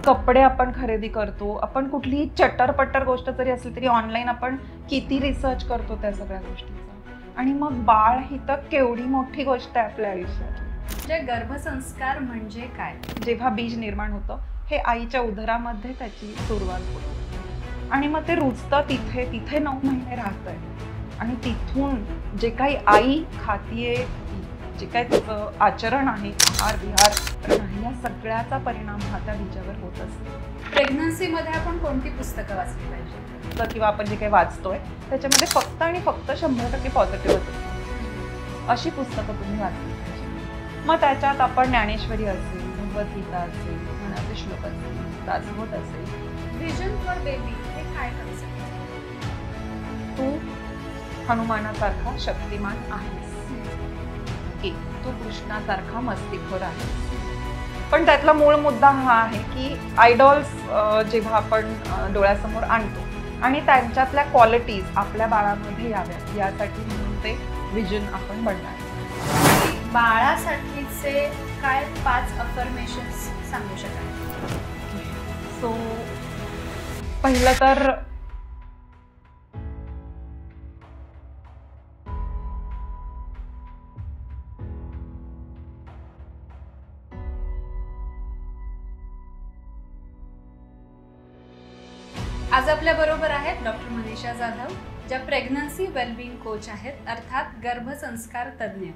कपडे आपण खरेदी करतो, आपण कुठलीही चटरपटर गोष्ट जरी असली तरी ऑनलाईन आपण किती रिसर्च करतो त्या सगळ्या गोष्टीचा. आणि मग बाळ ही तर केवढी मोठी गोष्ट आहे आपल्या आयुष्यात. म्हणजे गर्भसंस्कार म्हणजे काय? जेव्हा बीज निर्माण होतं हे आईच्या उदरामध्ये त्याची सुरुवात होते आणि मग ते रुजतं तिथे 9 महिने राहतंय आणि तिथून जे काही आई खातीये, जे काही तिचं आचरण आहे, आहार विहार या सगळ्याचा परिणाम हा त्या बीजावर होत असतो. प्रेग्नन्सीमध्ये आपण कोणती पुस्तकं वाचली पाहिजे? तर किंवा आपण जे काही वाचतोय त्याच्यामध्ये फक्त आणि फक्त 100% पॉझिटिव्ह असते अशी पुस्तकं तुम्ही वाचली पाहिजे. मग त्याच्यात आपण ज्ञानेश्वरी असेल, भगवद्गीता असेल, मनाचे श्लोक असेल, दासबोध असेल. विजन फॉर बेबी हे काय कन्सेप्ट? तू हनुमानासारखा शक्तिमान आहेस, तू कृष्णासारखा मस्तिखोर आहे. पण त्यातला मूळ मुद्दा हा आहे की आयडॉल्स जेव्हा आपण डोळ्यासमोर आणतो आणि त्यांच्यातल्या क्वालिटीज आपल्या बाळामध्ये याव्यात यासाठी म्हणून ते विजन आपण बनणार. बाळासाठीचे काय 5 अफर्मेशन्स सांगू शकाल? सो पहिलं तर आज आपल्या बरोबर आहेत डॉक्टर मनीषा जाधव, ज्या प्रेग्नन्सी वेलबिंग कोच आहेत, अर्थात गर्भसंस्कार तज्ज्ञ,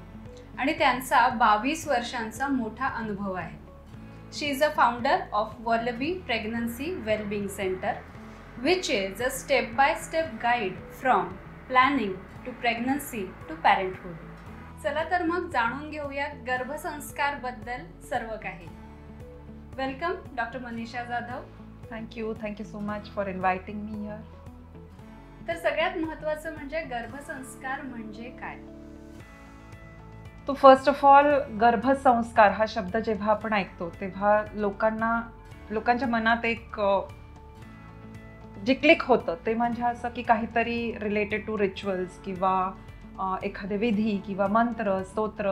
आणि त्यांचा 22 वर्षांचा मोठा अनुभव आहे. She is a founder of Walby pregnancy wellbeing centre, which is a step by step guide from planning to pregnancy to parenthood. चला तर मग जाणून घेऊया गर्भसंस्कार बद्दल सर्व काही. Welcome doctor Manisha Jadhav. Thank you so much for inviting me here. तर सगळ्यात महत्त्वाचं म्हणजे गर्भसंस्कार म्हणजे काय? तो फर्स्ट ऑफ ऑल गर्भसंस्कार हा शब्द जेव्हा आपण ऐकतो तेव्हा लोकांच्या मनात एक जे क्लिक होतं ते म्हणजे असं की काहीतरी रिलेटेड टू रिच्युअल्स किंवा एखादे विधी किंवा मंत्र स्तोत्र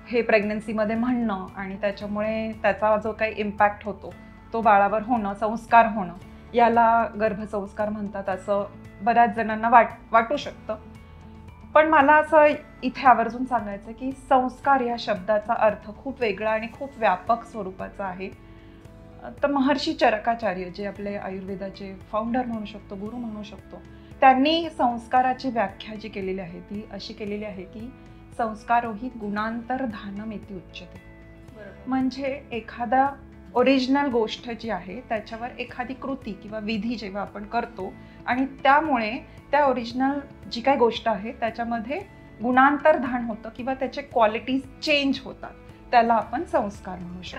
हे प्रेग्नन्सीमध्ये म्हणणं आणि त्याच्यामुळे त्याचा जो काही इम्पॅक्ट होतो तो बाळावर होणं, संस्कार होणं, याला गर्भसंस्कार म्हणतात असं बऱ्याच जणांना वाटू शकतं. पण मला असं इथे आवर्जून सांगायचं की संस्कार या शब्दाचा अर्थ खूप वेगळा आणि खूप व्यापक स्वरूपाचा आहे. तर महर्षी चरकाचार्य जे आपले आयुर्वेदाचे फाउंडर म्हणू शकतो, गुरु म्हणू शकतो, त्यांनी संस्काराची व्याख्या जी केलेली आहे ती अशी केलेली आहे की संस्कारो हि गुणांतर्धानमिति उच्यते. म्हणजे एखादा ओरिजिनल गोष्ट जी आहे त्याच्यावर एखादी कृती किंवा विधी जेव्हा आपण करतो आणि त्यामुळे त्या ओरिजिनल जी काही गोष्ट आहे त्याच्यामध्ये गुणांतर्धान होतं किंवा त्याचे क्वालिटीज चेंज होतात, त्याला आपण संस्कार म्हणू शकतो.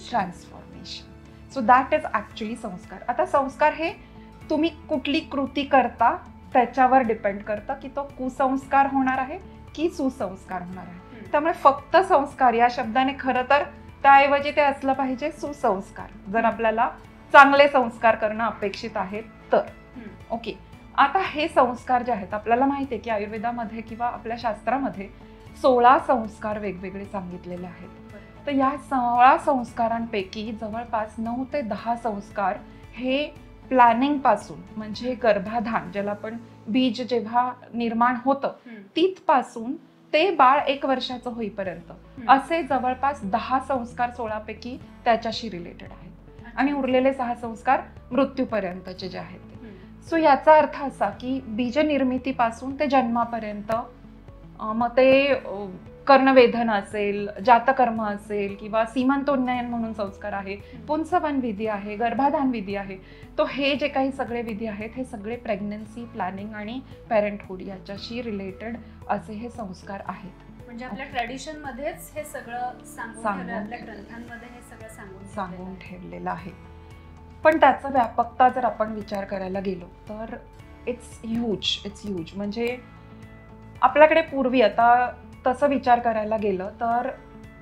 Transformation. So that is actually संस्कार. आता संस्कार हे तुम्ही कुठली कृती करता त्याच्यावर डिपेंड करतं की तो कुसंस्कार होणार आहे की सुसंस्कार होणार आहे. त्यामुळे फक्त संस्कार या शब्दाने खरं तर त्याऐवजी ते असलं पाहिजे सुसंस्कार, जर आपल्याला चांगले संस्कार करणं अपेक्षित आहे तर. ओके. आता हे संस्कार जे आहेत आपल्याला माहिती आहे की आयुर्वेदामध्ये किंवा आपल्या शास्त्रामध्ये 16 संस्कार वेगवेगळे सांगितलेले आहेत. तर या 16 संस्कारांपैकी जवळपास 9 ते 10 संस्कार हे प्लॅनिंग पासून म्हणजे गर्भाधान ज्याला आपण बीज जेव्हा निर्माण होतं तिथपासून ते बाळ 1 वर्षाचं होईपर्यंत असे जवळपास 10 संस्कार 16 पैकी त्याच्याशी रिलेटेड आहेत आणि उरलेले 6 संस्कार मृत्यूपर्यंतचे जे आहेत. सो याचा अर्थ असा की बीज निर्मितीपासून ते जन्मापर्यंत मग ते कर्णवेधन असेल, जातकर्म असेल किंवा सीमंतोन्नयन म्हणून संस्कार आहे, पुंसवन विधी आहे, गर्भाधान विधी आहे, तो हे जे काही सगळे विधी आहेत हे सगळे प्रेग्नन्सी प्लॅनिंग आणि पॅरेंटहुड याच्याशी रिलेटेड असे हे संस्कार आहेत. म्हणजे आपल्या ट्रेडिशन मध्येच हे सगळं सांगून आपल्या ग्रंथांमध्ये हे सगळं सांगून ठेवलेलं आहे. पण त्याचा व्यापकता जर आपण विचार करायला गेलो तर इट्स ह्यूज. म्हणजे आपल्याकडे पूर्वी आता तसं विचार करायला गेलं तर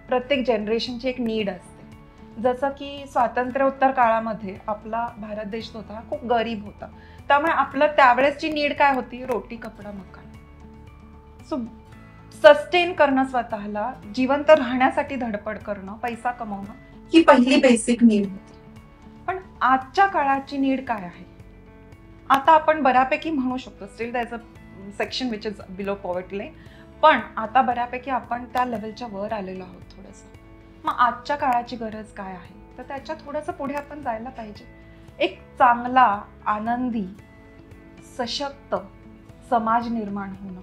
प्रत्येक जनरेशनची एक नीड असते. जसं की स्वातंत्र्योत्तर काळामध्ये आपला भारत देश होता खूप गरीब होता, त्यामुळे आपलं त्यावेळेसची नीड काय होती? रोटी कपडा मकान. सो सस्टेन करणं, स्वतःला जिवंत राहण्यासाठी धडपड करणं, पैसा कमवणं ही पहिली बेसिक नीड होती. आजच्या काळाची नीड काय आहे. आता आपण बऱ्यापैकी म्हणू शकतो still there's a section which is below poverty line, पण आता बऱ्यापैकी आपण त्या लेवलच्या वर आलेलो आहोत थोडंसं. मग आजच्या काळाची गरज काय आहे, तर त्याच्या थोडंसं पुढे आपण जायला पाहिजे. एक चांगला, आनंदी, सशक्त समाज निर्माण होणं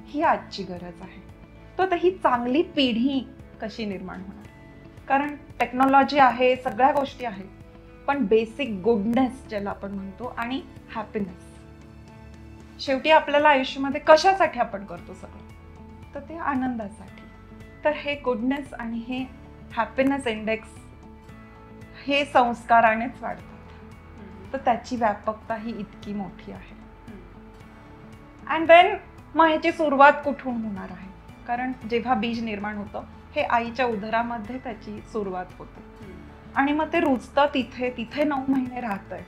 ही आजची गरज आहे. तर ही चांगली पिढी कशी निर्माण होणार, कारण टेक्नॉलॉजी आहे, सगळ्या गोष्टी आहेत, पण बेसिक गुडनेस ज्याला आपण म्हणतो आणि हॅपीनेस, शेवटी आपल्याला आयुष्यामध्ये कशासाठी आपण करतो सगळं, तर ते आनंदासाठी. तर हे गुडनेस आणि हे हॅपीनेस इंडेक्स हे संस्कारानेच वाढतात. तर त्याची व्यापकता ही इतकी मोठी आहे. अँड देन मग ह्याची सुरुवात कुठून होणार आहे, कारण जेव्हा बीज निर्माण होतं हे आईच्या उदरामध्ये त्याची सुरुवात होते आणि मग ते रुजतं तिथे 9 महिने राहतंय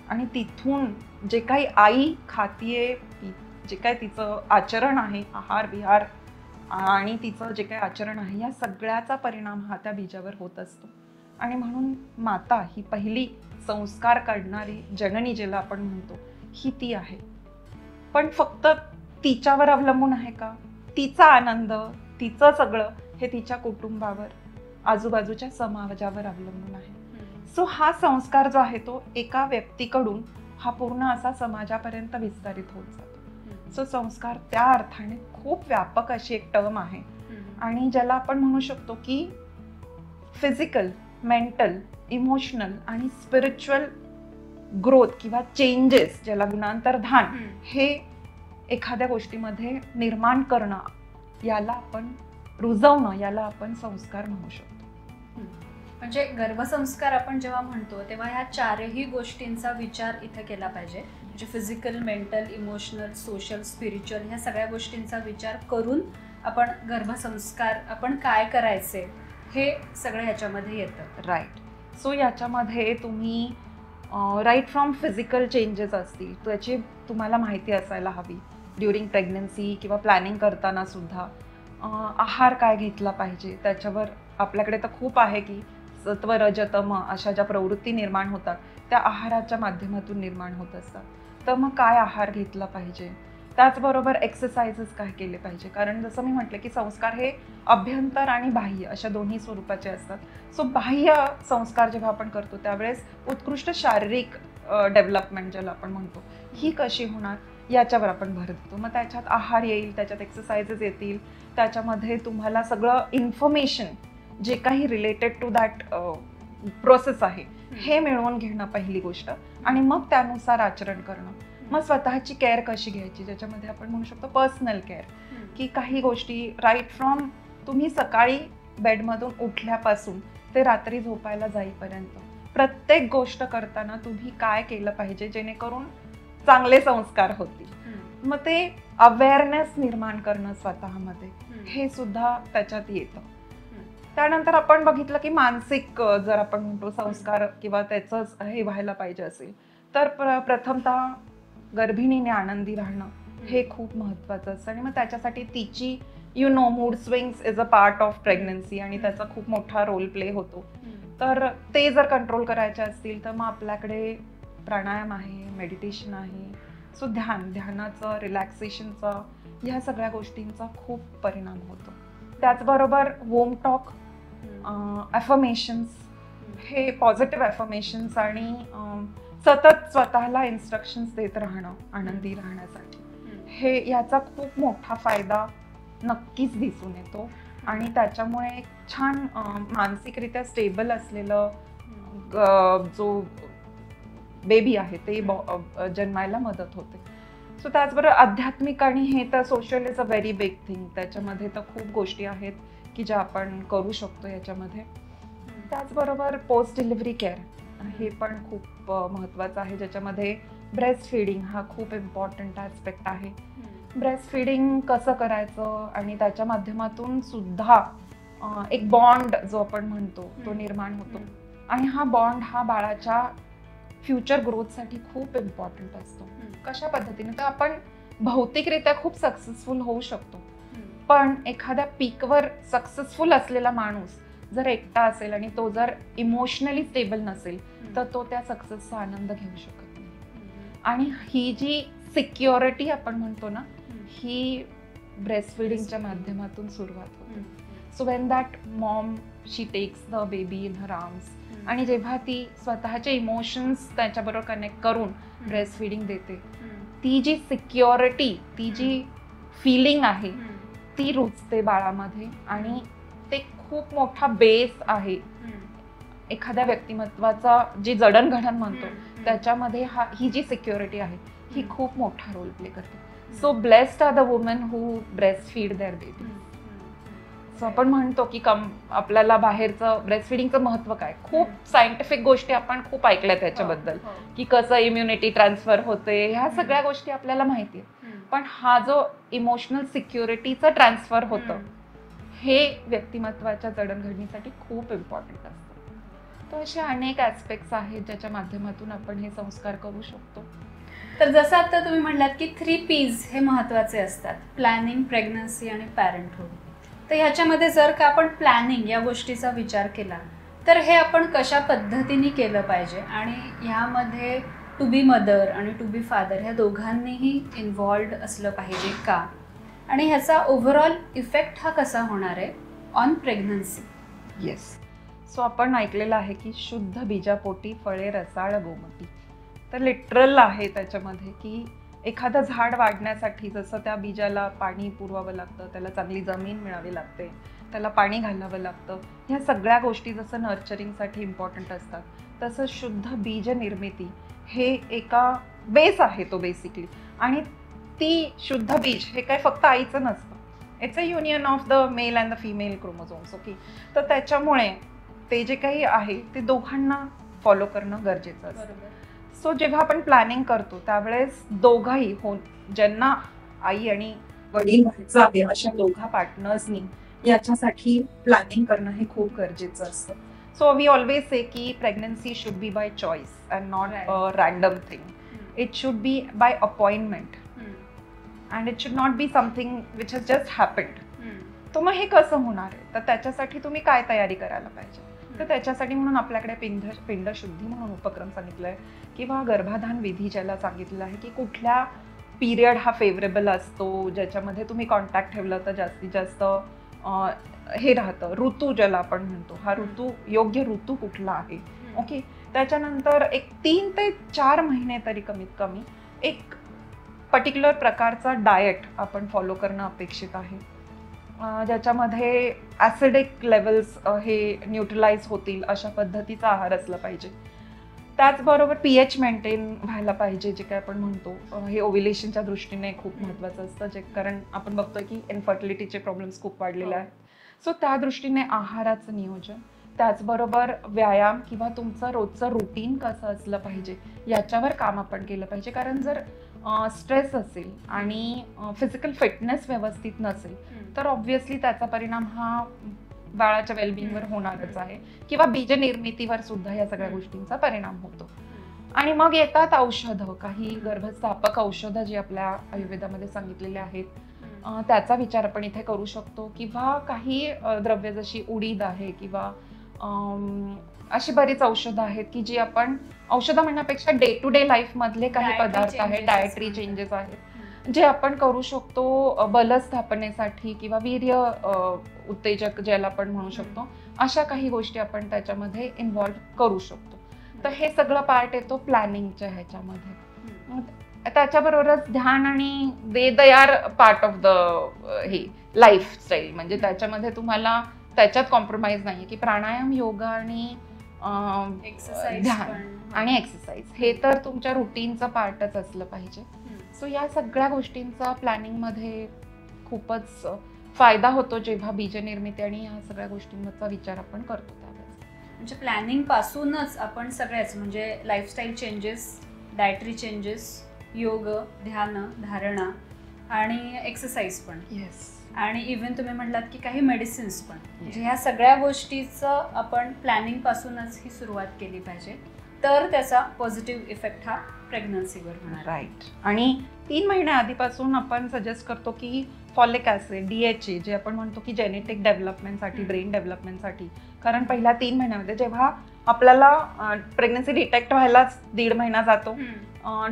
आणि तिथून जे काही आई खातीये, जे काही तिचं आचरण आहे, आहार विहार आणि तिचं जे काही आचरण आहे, या सगळ्याचा परिणाम हा त्या बीजावर होत असतो. आणि म्हणून माता ही पहिली संस्कार काढणारी जननी ज्याला आपण म्हणतो ही ती आहे. पण फक्त तिच्यावर अवलंबून आहे का, तिचा आनंद, तिचं सगळं हे तिच्या कुटुंबावर, आजूबाजूच्या समाजावर अवलंबून आहे. सो हा संस्कार जो आहे तो एका व्यक्तीकडून हा पूर्ण असा समाजापर्यंत विस्तारित होत जातो. सो संस्कार त्या अर्थाने खूप व्यापक अशी एक टर्म आहे आणि ज्याला आपण म्हणू शकतो की फिजिकल, मेंटल, इमोशनल आणि स्पिरिच्युअल ग्रोथ किंवा चेंजेस, ज्याला गुणांतर्धान, हे एखाद्या गोष्टीमध्ये निर्माण करणं, याला आपण रुजवणं, याला आपण संस्कार म्हणू शकतो. म्हणजे गर्भसंस्कार आपण जेव्हा म्हणतो तेव्हा ह्या चारही गोष्टींचा विचार इथे केला पाहिजे. म्हणजे physical, mental, emotional, social, spiritual ह्या सगळ्या गोष्टींचा विचार करून आपण गर्भसंस्कार आपण काय करायचे हे सगळं ह्याच्यामध्ये येतं. राईट. सो याच्यामध्ये तुम्ही राईट फ्रॉम फिजिकल चेंजेस असतील त्याची तुम्हाला माहिती असायला हवी. ड्युरिंग प्रेग्नन्सी किंवा प्लॅनिंग करताना सुद्धा आहार काय घेतला पाहिजे, त्याच्यावर आपल्याकडे तर खूप आहे की सत्व, रज, तम अशा ज्या प्रवृत्ती निर्माण होतात त्या आहाराच्या माध्यमातून निर्माण होत असतात. तर मग काय आहार घेतला पाहिजे, त्याचबरोबर एक्सरसाइजेस काय केले पाहिजे, कारण जसं मी म्हटलं की संस्कार हे अभ्यंतर आणि बाह्य अशा दोन्ही स्वरूपाचे असतात. सो बाह्य संस्कार जेव्हा आपण करतो त्यावेळेस उत्कृष्ट शारीरिक डेव्हलपमेंट ज्याला आपण म्हणतो ही कशी होणार याच्यावर आपण भर देतो. मग त्याच्यात आहार येईल, त्याच्यात एक्सरसाइजेस येतील, त्याच्यामध्ये तुम्हाला सगळं इन्फॉर्मेशन जे काही रिलेटेड टू दॅट प्रोसेस आहे हे मिळवून घेणं पहिली गोष्ट, आणि मग त्यानुसार आचरण करणं. मग स्वतःची केअर कशी घ्यायची, ज्याच्यामध्ये आपण म्हणू शकतो पर्सनल केअर, की काही गोष्टी राईट फ्रॉम तुम्ही सकाळी बेडमधून उठल्यापासून ते रात्री झोपायला जाईपर्यंत प्रत्येक गोष्ट करताना तुम्ही काय केलं पाहिजे जेणेकरून चांगले संस्कार होतील. मग ते अवेअरनेस निर्माण करणं स्वतःमध्ये हे सुद्धा त्याच्यात येतं. त्यानंतर आपण बघितलं की मानसिक जर आपण म्हणतो संस्कार किंवा त्याचंच हे व्हायला पाहिजे असेल तर प्रथमतः गर्भिणीने आनंदी राहणं हे खूप महत्त्वाचं असतं. आणि मग त्याच्यासाठी तिची mood swings is a part of pregnancy आणि त्याचा खूप मोठा रोल प्ले होतो. तर ते जर कंट्रोल करायचे असतील तर मग आपल्याकडे प्राणायाम आहे, मेडिटेशन आहे. सो ध्यानाचं, रिलॅक्सेशनचं, ह्या सगळ्या गोष्टींचा खूप परिणाम होतो. त्याचबरोबर वोम टॉक, अफर्मेशन्स, हे पॉझिटिव्ह अफर्मेशन्स आणि सतत स्वतःला इन्स्ट्रक्शन्स देत राहणं आनंदी राहण्यासाठी, हे याचा खूप मोठा फायदा नक्कीच दिसून येतो. आणि त्याच्यामुळे एक छान मानसिकरित्या स्टेबल असलेलं जो बेबी आहे ते जन्मायला मदत होते. सो त्याचबरोबर आध्यात्मिक आणि हे तर social is a very big thing. त्याच्यामध्ये तर खूप गोष्टी आहेत की ज्या आपण करू शकतो याच्यामध्ये. त्याचबरोबर पोस्ट डिलिव्हरी केअर हे पण खूप महत्त्वाचं आहे, ज्याच्यामध्ये ब्रेस्ट फीडिंग हा खूप इम्पॉर्टंट ॲस्पेक्ट आहे. ब्रेस्ट फीडिंग कसं करायचं आणि त्याच्या माध्यमातून सुद्धा एक बॉन्ड जो आपण म्हणतो तो निर्माण होतो. आणि हा बॉन्ड हा बाळाच्या फ्युचर ग्रोथसाठी खूप इम्पॉर्टंट असतो. कशा पद्धतीने, तर आपण भौतिकरित्या खूप सक्सेसफुल होऊ शकतो, पण एखाद्या पीकवर सक्सेसफुल असलेला माणूस जर एकटा असेल आणि तो जर इमोशनली स्टेबल नसेल तर तो त्या सक्सेसचा आनंद घेऊ शकत नाही. आणि ही जी सिक्युरिटी आपण म्हणतो ना, ही ब्रेस्ट फिडिंगच्या माध्यमातून सुरुवात होते. So when that mom she takes the baby in her arms आणि जेव्हा ती स्वतःचे इमोशन्स त्याच्याबरोबर कनेक्ट करून ब्रेस्ट फिडिंग देते, ती जी सिक्युरिटी, ती जी फिलिंग आहे ती रुजते बाळामध्ये. आणि ते खूप मोठा बेस आहे एखाद्या व्यक्तिमत्वाचा, जी जडणघडण म्हणतो त्याच्यामध्ये ही जी सिक्युरिटी आहे ही खूप मोठा रोल प्ले करते. So blessed are the woman who breast feed their baby. So आपण म्हणतो की आपल्याला बाहेरचं ब्रेस्ट फिडिंगचं महत्व काय, खूप सायंटिफिक गोष्टी आपण खूप ऐकल्या त्याच्याबद्दल, की कसं इम्युनिटी ट्रान्सफर होते, ह्या सगळ्या गोष्टी आपल्याला माहिती आहे. पण हा जो इमोशनल सिक्युरिटीचं ट्रान्सफर होतं हे व्यक्तिमत्वाच्या जडणघडणीसाठी खूप इम्पॉर्टंट असतं. तर असे अनेक ऍस्पेक्ट्स आहेत ज्याच्या माध्यमातून आपण हे संस्कार करू शकतो. तर जसं आता तुम्ही म्हणलात की 3 P's हे महत्त्वाचे असतात, प्लॅनिंग, प्रेग्नन्सी आणि पॅरेंटहूड. तर ह्याच्यामध्ये जर का आपण प्लॅनिंग या गोष्टीचा विचार केला तर हे आपण कशा पद्धतीने केलं पाहिजे आणि ह्यामध्ये टू बी मदर आणि टू बी फादर ह्या दोघांनीही इन्व्हॉल्व्ड असलं पाहिजे का, आणि ह्याचा ओव्हरऑल इफेक्ट हा कसा होणार आहे ऑन प्रेग्नन्सी? येस. सो आपण ऐकलेलं आहे की शुद्ध बीजापोटी फळे रसाळ गोमटी. तर लिटरल आहे त्याच्यामध्ये की एखादं झाड वाढण्यासाठी जसं त्या बीजाला पाणी पुरवावं लागतं, त्याला चांगली जमीन मिळावी लागते, त्याला पाणी घालावं लागतं, ह्या सगळ्या गोष्टी जसं नर्चरिंगसाठी इम्पॉर्टंट असतात, तसं शुद्ध बीज निर्मिती हे एका बेस आहे तो बेसिकली. आणि ती शुद्ध बीज हे काय फक्त आईचं नसतं, it's a union of the male and the female chromosomes. Okay, तर त्याच्यामुळे ते जे काही आहे ते दोघांना फॉलो करणं गरजेचं असतं. सो जेव्हा आपण प्लॅनिंग करतो त्यावेळेस दोघंही ज्यांना आई आणि वडील व्हायचं आहे अशा दोघा पार्टनर्सनी याच्यासाठी प्लॅनिंग करणं हे खूप गरजेचं असतं. सो वी ऑलवेज से की pregnancy should be bye choice and not a random thing. It should be bye appointment and it should not be something which has just happened. तर मग हे कसं होणार आहे, तर त्याच्यासाठी तुम्ही काय तयारी करायला पाहिजे. तर त्याच्यासाठी म्हणून आपल्याकडे पिंड शुद्धी म्हणून उपक्रम सांगितलाय किंवा गर्भाधान विधी ज्याला सांगितलेलं आहे की कुठल्या पिरियड हा फेवरेबल असतो, ज्याच्यामध्ये तुम्ही कॉन्टॅक्ट ठेवलं तर जास्तीत जास्त हे राहतं, ऋतू ज्याला आपण म्हणतो, हा ऋतू योग्य ऋतू कुठला आहे. ओके, त्याच्यानंतर एक 3 ते 4 महिने तरी कमीत कमी एक पर्टिक्युलर प्रकारचा डाएट आपण फॉलो करणं अपेक्षित आहे, ज्याच्यामध्ये ॲसिडिक लेवल्स हे न्यूट्रलाइज होतील अशा पद्धतीचा आहार असला पाहिजे. त्याचबरोबर pH मेंटेन व्हायला पाहिजे, जे काय आपण म्हणतो हे ओव्युलेशनच्या दृष्टीने खूप महत्त्वाचं असतं, जे कारण आपण बघतोय की इन्फर्टिलिटीचे प्रॉब्लेम्स खूप वाढलेले आहेत. सो त्या दृष्टीने आहाराचं नियोजन, त्याचबरोबर व्यायाम किंवा तुमचं रोजचं रुटीन कसं असलं पाहिजे याच्यावर काम आपण केलं पाहिजे. कारण जर स्ट्रेस असेल आणि फिजिकल फिटनेस व्यवस्थित नसेल तर ऑब्व्हियसली त्याचा परिणाम हा बाळाच्या वेलबिंगवर होणारच आहे किंवा बीज निर्मितीवर सुद्धा या सगळ्या गोष्टींचा परिणाम होतो. आणि मग येतात औषधं, काही गर्भस्थापक औषधं जी आपल्या आयुर्वेदामध्ये सांगितलेली आहेत, त्याचा विचार आपण इथे करू शकतो. किंवा काही द्रव्य जशी उडीद आहे किंवा अशी बरीच औषधं आहेत की जी आपण औषधं म्हणण्यापेक्षा डे टू डे लाईफ मधले काही पदार्थ आहेत, डायटरी चेंजेस आहेत जे आपण करू शकतो बलस्थापनेसाठी किंवा वीर्य उत्तेजक ज्याला आपण म्हणू शकतो, अशा काही गोष्टी आपण त्याच्यामध्ये इन्व्हॉल्व करू शकतो. तर हे सगळं पार्ट येतो प्लॅनिंगच्या ह्याच्यामध्ये. त्याच्याबरोबरच ध्यान आणि they are part of the हे लाईफस्टाईल, म्हणजे त्याच्यामध्ये तुम्हाला त्याच्यात कॉम्प्रोमाइज नाहीये की प्राणायाम, योगा आणि ध्यान आणि एक्सरसाइज हे तर तुमच्या रुटीनचं पार्टच असलं पाहिजे. सो या सगळ्या गोष्टींचा प्लॅनिंगमध्ये खूपच फायदा होतो जेव्हा बीजनिर्मिती आणि या सगळ्या गोष्टींचा विचार आपण करतो त्यावेळेस. म्हणजे प्लॅनिंग पासूनच आपण सगळ्याच म्हणजे लाईफस्टाईल चेंजेस, डायटरी चेंजेस, योग, ध्यान, धारणा आणि एक्सरसाइज पण, येस, आणि इव्हन तुम्ही म्हटलात की काही मेडिसिन्स पण, म्हणजे ह्या सगळ्या गोष्टीचं आपण प्लॅनिंग पासूनच ही सुरुवात केली पाहिजे, तर त्याचा पॉझिटिव्ह इफेक्ट हा प्रेग्नन्सीवर होणार. राईट. आणि 3 महिन्या आधीपासून आपण सजेस्ट करतो की फॉलिक ऍसिड, DHA, जे आपण म्हणतो की जेनेटिक डेव्हलपमेंटसाठी, ब्रेन डेव्हलपमेंटसाठी. कारण पहिल्या 3 महिन्यामध्ये जेव्हा आपल्याला प्रेग्नन्सी डिटेक्ट व्हायलाच 1.5 महिना जातो,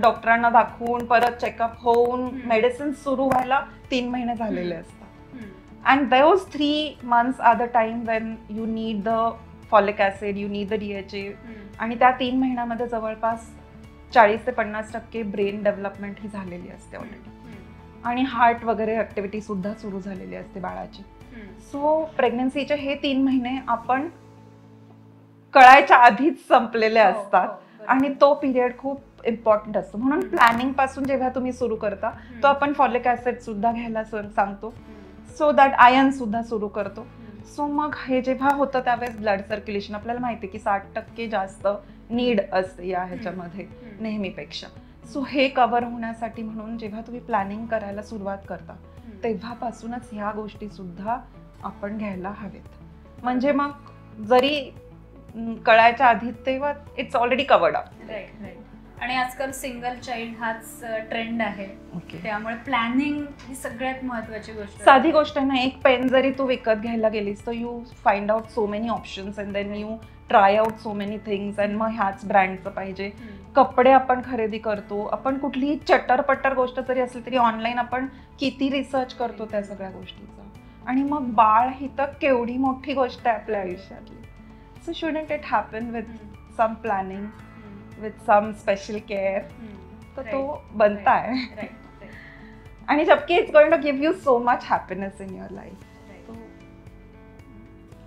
डॉक्टरांना दाखवून परत चेकअप होऊन मेडिसिन सुरू व्हायला 3 महिने झालेले असतात. And those 3 months are the time when you need the folic acid, you need the DHA. आणि त्या 3 महिन्यामध्ये जवळपास 40 ते 50% ब्रेन डेव्हलपमेंट ही झालेली असते ऑलरेडी. आणि हार्ट वगैरे ऍक्टिव्हिटी सुद्धा सुरू झालेली असते बाळाची. सो प्रेग्नन्सीचे हे 3 महिने आपण कळायच्या आधीच संपलेले असतात. आणि तो पिरियड खूप इम्पॉर्टंट असतो. म्हणून प्लॅनिंग पासून जेव्हा तुम्ही सुरू करता तो आपण फॉलिक ऍसिड सुद्धा घ्यायला सांगतो, सो दॅट आयर्न सुद्धा सुरू करतो. सो मग हे जेव्हा होतं त्यावेळेस ब्लड सर्क्युलेशन आपल्याला माहिती आहे की 60% जास्त नीड असते या ह्याच्यामध्ये नेहमीपेक्षा. सो हे कव्हर होण्यासाठी म्हणून जेव्हा तुम्ही प्लॅनिंग करायला सुरुवात करता तेव्हापासूनच ह्या गोष्टी सुद्धा आपण घ्यायला हवेत. म्हणजे मग जरी कळायच्या आधी तेव्हा it's already covered up. Right. आणि आजकाल सिंगल चाइल्ड हाच ट्रेंड आहे, त्यामुळे प्लॅनिंग ही सगळ्यात महत्वाची गोष्ट. साधी गोष्ट नाही, एक पेन जरी तू विकत घ्यायला गेलीस तर you find out so many options and then you try out so many things and मग ह्याच ब्रँडचं पाहिजे. कपडे आपण खरेदी करतो, आपण कुठलीही चटरपटर गोष्ट जरी असली तरी ऑनलाईन आपण किती रिसर्च करतो त्या सगळ्या गोष्टीचा. आणि मग बाळ ही तर केवढी मोठी गोष्ट आहे आपल्या आयुष्यातली. So shouldn't it happen with some planning, with some special care. तो तो बनता है. आणि जबकि it's going to give you so much happiness in your life. तो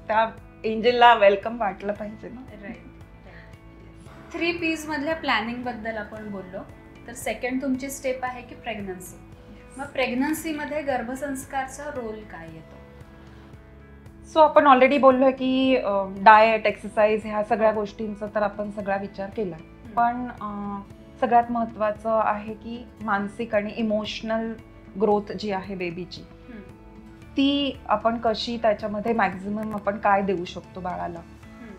त्या एंजलला वेलकम वाटलं पाहिजे ना. 3 P's मधल्या प्लॅनिंग बद्दल आपण बोललो, तर सेकंड तुमची स्टेप आहे की प्रेग्नन्सी. मग प्रेग्नन्सी मध्ये गर्भसंस्कारचा रोल काय येतो? सो आपण ऑलरेडी बोललोय की डाएट, एक्सरसाइज ह्या सगळ्या गोष्टींचा तर आपण सगळा विचार केला, पण सगळ्यात महत्त्वाचं आहे की मानसिक आणि इमोशनल ग्रोथ जी आहे बेबीची ती आपण कशी त्याच्यामध्ये मॅक्झिमम आपण काय देऊ शकतो बाळाला.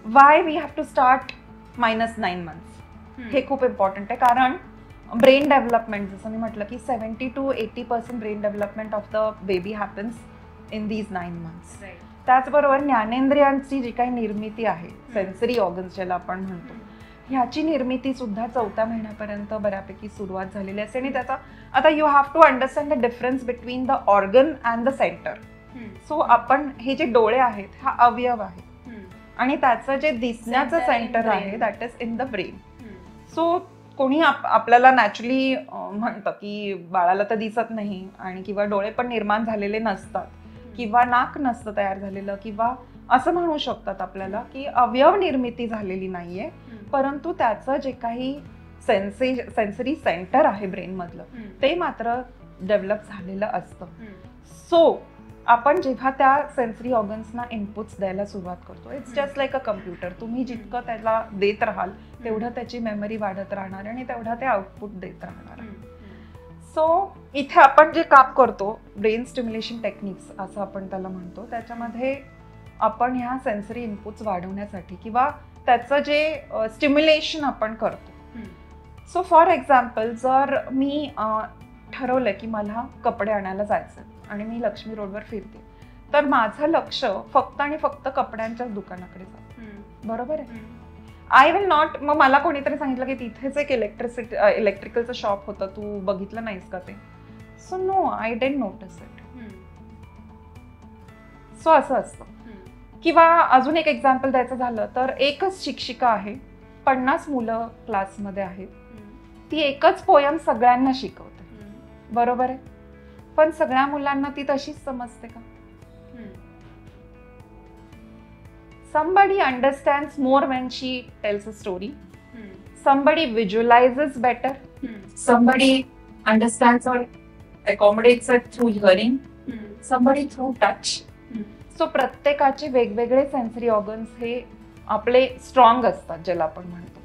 Why we have to start -9 months हे खूप इम्पॉर्टंट आहे. कारण ब्रेन डेव्हलपमेंट जसं मी म्हटलं की 70 to 80% brain development of the baby happens in these 9 months. त्याचबरोबर ज्ञानेंद्रियांची जी काही निर्मिती आहे, सेन्सरी ऑर्गन्स ज्याला आपण म्हणतो, ह्याची निर्मिती सुद्धा 4थ्या महिन्यापर्यंत बऱ्यापैकी सुरुवात झालेली असते. आणि त्याचा आता you have to understand the difference between the organ and the centre. So आपण हे जे डोळे आहेत हा अवयव आहे आणि त्याचं जे दिसण्याचं सेंटर आहे that is in the brain. So कोणी आपल्याला नॅचरली म्हणतं की बाळाला तर दिसत नाही आणि किंवा डोळे पण निर्माण झालेले नसतात किंवा नाक नसतं तयार झालेलं, किंवा असं म्हणू शकतात आपल्याला की अवयव निर्मिती झालेली नाहीये, परंतु त्याचं जे काही सेन्सरी सेंटर आहे ब्रेन मधलं ते मात्र डेव्हलप झालेलं असतं. सो आपण जेव्हा त्या सेन्सरी ऑर्गन्सना इनपुट्स द्यायला सुरुवात करतो, it's just like a computer. तुम्ही जितकं त्याला देत राहाल तेवढं त्याची मेमरी वाढत राहणार आणि तेवढा ते आउटपुट देत राहणार. सो इथे आपण जे काम करतो ब्रेन स्टिम्युलेशन टेक्निक्स असं आपण त्याला म्हणतो, त्याच्यामध्ये आपण ह्या सेन्सरी इनपुट्स वाढवण्यासाठी किंवा त्याचं जे स्टिम्युलेशन आपण करतो. सो फॉर एक्झाम्पल जर मी ठरवलं की मला कपडे आणायला जायचं आणि मी लक्ष्मी रोडवर फिरते, तर माझं लक्ष फक्त आणि फक्त कपड्यांच्याच दुकानाकडे जातं, बरोबर आहे. आय विल नॉट, मग मला कोणीतरी सांगितलं की तिथेच एक इलेक्ट्रिकलचं शॉप होतं, तू बघितलं नाहीस का ते? So no, I didn't notice it. So असं असतं. किंवा अजून एक एक्झाम्पल द्यायचं झालं तर एकच शिक्षिका आहे, 50 मुलं क्लासमध्ये आहेत, ती एकच पोयम सगळ्यांना शिकवते, बरोबर आहे. पण सगळ्या मुलांना ती तशीच समजते का? Somebody understands more when she tells a story. Somebody visualizes better. Somebody understands or accommodates it through hearing. Somebody through touch. So प्रत्येकाचे वेगवेगळे सेन्सरी ऑर्गन्स हे आपले स्ट्रॉंग असतात, ज्याला आपण म्हणतो.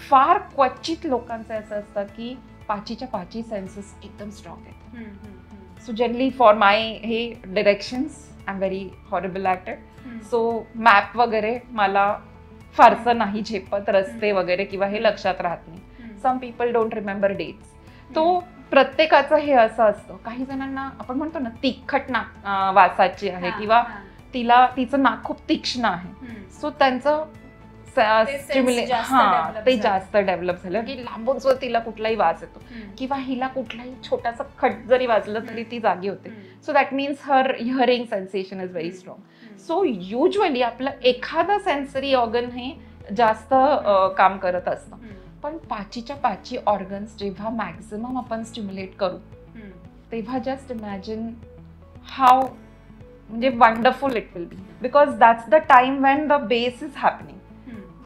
फार क्वचित लोकांचे असं असतं की 5च्या 5 सेन्सेस एकदम स्ट्रॉंग आहेत. सो जनरली फॉर माय हे directions I am very horrible at it. So map वगैरे मला फारसं नाही झेपत, रस्ते वगैरे किंवा हे लक्षात राहत नाही. Some people don't remember dates. तो प्रत्येकाचं हे असं असतं. काही जणांना आपण म्हणतो ना तिखट वासाची आहे किंवा तिचं नाक खूप तीक्ष्ण आहे, सो त्यांचं ते जास्त डेव्हलप झालं की लांबून सुद्धा तिला कुठलाही वास येतो किंवा हिला कुठलाही छोटासा खट जरी वाजलं तरी ती जागी होते. So that means her hearing sensation is very strong. So usually आपलं एखादं सेन्सरी ऑर्गन हे जास्त काम करत असतं, पण पाचीच्या पाची ऑर्गन्स जेव्हा मॅक्झिमम आपण स्टिम्युलेट करू तेव्हा जस्ट इमॅजिन हाऊ म्हणजे wonderful it will be, because that's the time Wien the base is happening.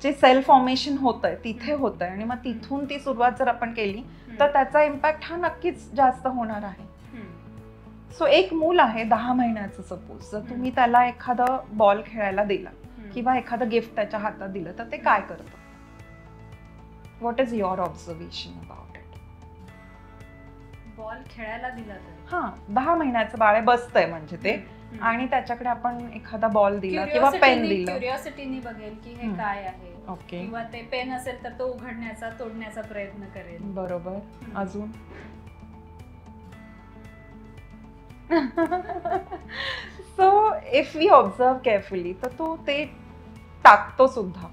जे सेल फॉर्मेशन होत आहे तिथे होत आहे आणि मग तिथून ती सुरुवात जर आपण केली तर त्याचा इम्पॅक्ट हा नक्कीच जास्त होणार आहे. सो एक मूल आहे 10 महिन्याचं सपोज, जर तुम्ही त्याला एखादा बॉल खेळायला दिला किंवा एखादं गिफ्ट त्याच्या हातात दिलं तर ते काय करतं? What is your observation about it? Ball खेळायला दिला तर 10 महिन्याचं बाळ बसतंय म्हणजे ते, आणि त्याच्याकडे आपण एखादा बॉल दिला किंवा पेन दिला, क्युरिओसिटीने बघेल की हे काय आहे. ओके. किंवा ते पेन असेल तर तो उघडण्याचा तोडण्याचा प्रयत्न करेल. बरोबर. अजून so if we observe carefully तर तो ते टाकतो सुद्धा,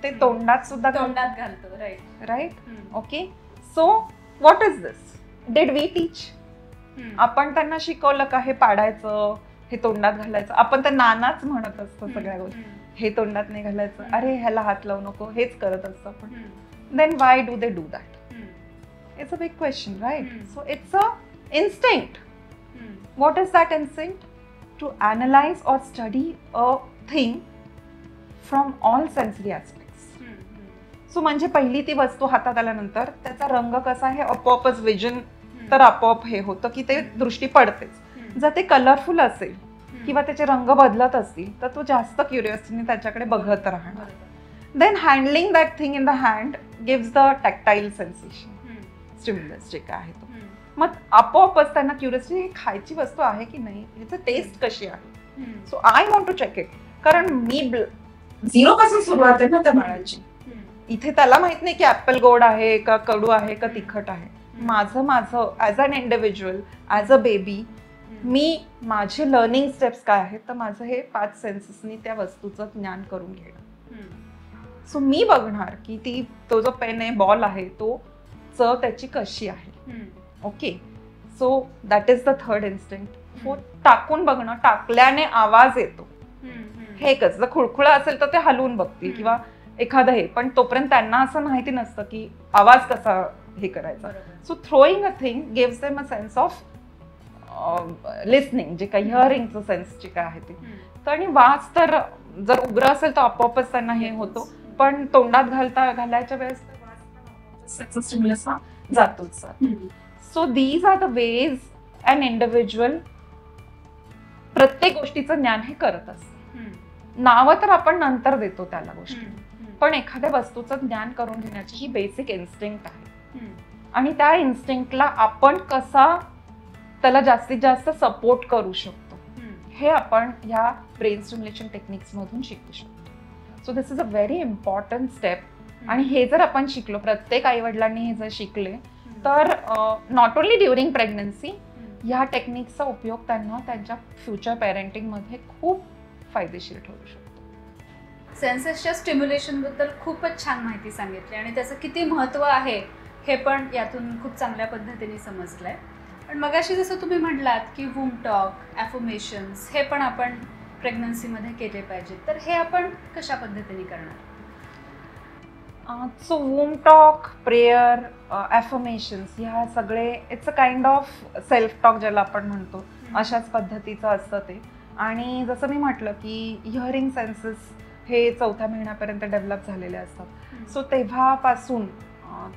ते तोंडात घालतो. Right. Okay. So what is this? Did we teach? आपण त्यांना शिकवलं का हे पाडायचं, हे तोंडात घालायचं? आपण तर नानाच म्हणत असतो सगळ्या गोष्टी, हे तोंडात नाही घालायचं, अरे ह्याला हात लावू नको, हेच करत असतो आपण. Then why do they do that? It's a big question, right? So it's a instinct. What is that instinct? To analyze or study a thing from all sensory aspects. So म्हणजे पहिली ती वस्तू हातात आल्यानंतर त्याचा रंग कसा आहे, आपोआपच विजन तर आपोआप हे होतं की ते दृष्टी पडतेच. जर ते कलरफुल असेल किंवा त्याचे रंग बदलत असतील तर तो जास्त क्युरिओसिटीने त्याच्याकडे बघत राहणार. Then handling that thing in the hand gives the tactile sensation, stimulus जे काय आहे तो. मग आपोआपच त्यांना क्युरिओसिटी, खायची वस्तू आहे की नाही, ह्याचं टेस्ट कशी आहे, so I want to check it. कारण मी 0 पासून सुरुवात आहे ना त्या बाळाची. इथे त्याला माहित नाही की ऍपल गोड आहे का कडू आहे का तिखट आहे. माझं as an individual, as a baby, मी माझे लर्निंग स्टेप्स काय आहेत तर माझं हे 5 सेन्सेसनी त्या वस्तूचं ज्ञान करून घेणं. सो मी बघणार की तो जो पेन आहे, बॉल आहे, तो चव त्याची कशी आहे. Okay. So that is the third instinct. टाकून बघणं, टाकल्याने आवाज येतो हे कसं. जर खुळखुळा असेल तर ते हलवून बघतील किंवा एखादं हे, पण तोपर्यंत त्यांना असं माहिती नसतं की आवाज कसा हे करायचा. So throwing a thing gives them a sense of listening, जे काही हिअरिंगचं सेन्स जे काय आहे ते. तर आणि वास तर जर उग्र असेल तर आपोआपच त्यांना हे होतो, पण तोंडात घालायच्या वेळेस स्टिम्युलस जातोच. So these are the ways an individual प्रत्येक गोष्टीचं ज्ञान हे करत असतं. नावं तर आपण नंतर देतो त्याला गोष्टी, पण एखाद्या वस्तूचं ज्ञान करून घेण्याची ही बेसिक इन्स्टिंक्ट आहे. आणि त्या इन्स्टिंक्टला आपण कसा त्याला जास्तीत जास्त सपोर्ट करू शकतो हे आपण ह्या ब्रेन स्टिम्युलेशन टेक्निक्स मधून शिकू शकतो. So this is a very important step. आणि हे जर आपण शिकलो, प्रत्येक आई वडिलांनी हे जर शिकले तर नॉट ओनली ड्युरिंग प्रेग्नन्सी ह्या टेक्निकचा उपयोग त्यांना त्यांच्या फ्युचर पेरेंटिंग मध्ये खूप फायदेशीर ठरू शकतो. सेन्सेसच्या स्टिम्युलेशन बद्दल खूपच छान माहिती सांगितली आणि त्याचं किती महत्त्व आहे हे पण यातून खूप चांगल्या पद्धतीने समजलंय. पण मगाशी जसं तुम्ही म्हटलात की वूम टॉक, ॲफर्मेशन्स हे पण आपण प्रेग्नन्सीमध्ये केले पाहिजेत, तर हे आपण कशा पद्धतीने करणार? सो वूम टॉक, प्रेयर, ॲफर्मेशन्स ह्या सगळे it's a kind of self talk ज्याला आपण म्हणतो, अशाच पद्धतीचं असतं ते. आणि जसं मी म्हटलं की हिअरिंग सेन्सेस हे 4थ्या महिन्यापर्यंत डेव्हलप झालेले असतात. सो तेव्हापासून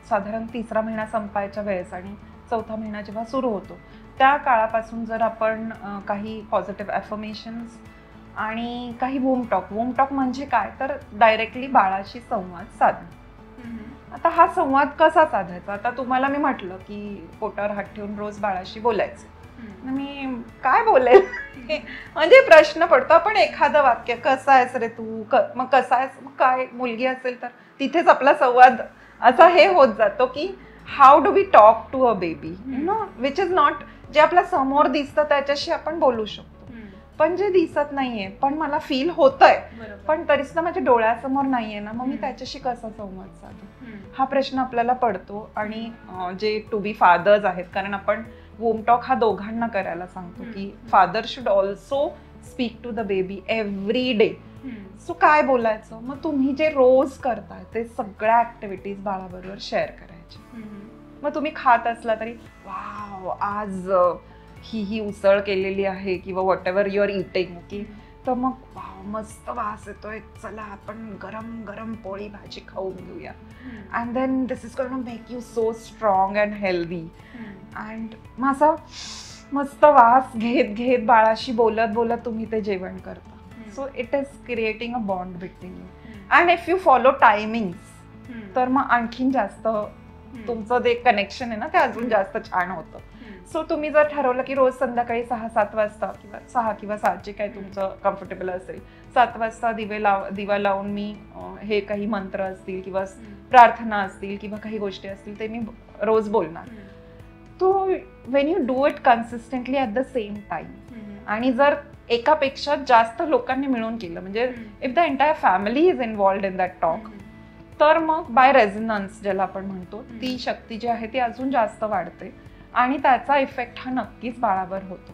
साधारण 3रा महिना संपायच्या वेळेस आणि 4था महिना जेव्हा सुरू होतो त्या काळापासून जर आपण काही पॉझिटिव्ह ॲफर्मेशन्स आणि काही वूम टॉक म्हणजे काय तर डायरेक्टली बाळाशी संवाद साधणं. आता हा संवाद कसा साधायचा? आता तुम्हाला मी म्हटलं की पोटावर हात ठेवून रोज बाळाशी बोलायचं, मी काय बोलेल म्हणजे प्रश्न पडतो. आपण एखादं वाक्य, कसा आहेस रे तू, मग कसा आहेस, मग काय, मुलगी असेल तर तिथेच आपला संवाद असा हे होत जातो की how do we talk to a baby, you know, which is not, जे आपल्या समोर दिसतं त्याच्याशी आपण बोलू शकतो, पण जे दिसत नाहीये पण मला फील होतंय पण तरी सुद्धा माझ्या डोळ्यासमोर नाहीये ना, मग मी त्याच्याशी कसा संवाद साधू, हा प्रश्न आपल्याला पडतो. आणि जे टू बी फादर्स आहेत, कारण आपण वूम टॉक हा दोघांना करायला सांगतो की father should also speak to the baby every day. So काय बोलायचं, मग तुम्ही जे रोज करताय ते सगळ्या ऍक्टिव्हिटीज बाळाबरोबर शेअर करायच्या. मग तुम्ही खात असला तरी वाव आज ही उसळ केलेली आहे किंवा whatever you are eating, okay, तर मग वाव मस्त वास येतोय, चला आपण गरम गरम पोळी भाजी खाऊन घेऊया, and then this is going to make you so strong and healthy. And मग असा मस्त वास घेत घेत बाळाशी बोलत बोलत तुम्ही ते जेवण करता. So it is creating a bond between you. And if you follow timings तर मग आणखीन जास्त तुमचं जे कनेक्शन आहे ना ते अजून जास्त छान होतं. सो तुम्ही जर ठरवलं की रोज संध्याकाळी 6-7 वाजता किंवा 6 किंवा 7 जे काही तुमचं कम्फर्टेबल असेल, 7 वाजता दिवा लावून मी हे काही मंत्र असतील किंवा प्रार्थना असतील किंवा काही गोष्टी असतील ते मी रोज बोलणार. तो Wien you do it consistently at the same time, आणि जर एकापेक्षा जास्त लोकांनी मिळून केलं, म्हणजे if the entire family is involved in that talk, तर मग बाय रेझोनन्स ज्याला आपण म्हणतो ती शक्ती जी आहे ती अजून जास्त वाढते आणि त्याचा इफेक्ट हा नक्कीच बाळावर होतो.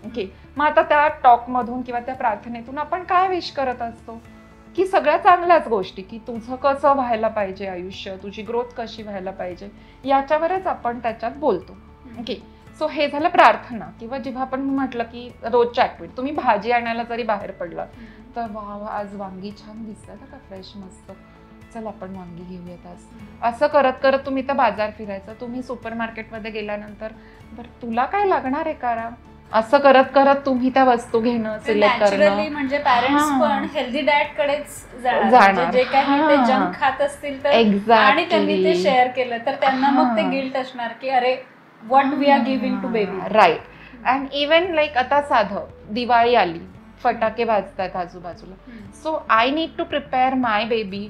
ओके, मग आता त्या टॉकमधून किंवा त्या प्रार्थनेतून आपण काय विश करत असतो की सगळ्या चांगल्याच गोष्टी, की तुझं कसं व्हायला पाहिजे आयुष्य, तुझी ग्रोथ कशी व्हायला पाहिजे, याच्यावरच आपण त्याच्यात बोलतो. ओके, सो हे झालं प्रार्थना. किंवा जेव्हा आपण म्हटलं की रोजच्या ऍक्टिव्हिटी, तुम्ही भाजी आणायला जरी बाहेर पडला तर वा आज वांगी छान दिसतात का, फ्रेश मस्त, चल आपण वांगी घेऊयात आज, असं करत करत तुम्ही तर बाजार फिरायचं. तुम्ही सुपर मार्केटमध्ये गेल्यानंतर बरं तुला काय लागणार आहे करा, असं करत करत तुम्ही त्या वस्तू घेणं, सिलेक्ट करणं. म्हणजे पॅरेंट्स पण हेल्दी डाएट कडेच जाणार, जे काही ते जंक खात असतील तर, आणि त्यांनी ते शेअर केलं तर त्यांना मग ते गिल्ट असणार की अरे what we are giving to baby. Right. And even like आता साधं दिवाळी आली, फटाके वाजतात आजूबाजूला, so I need to prepare my baby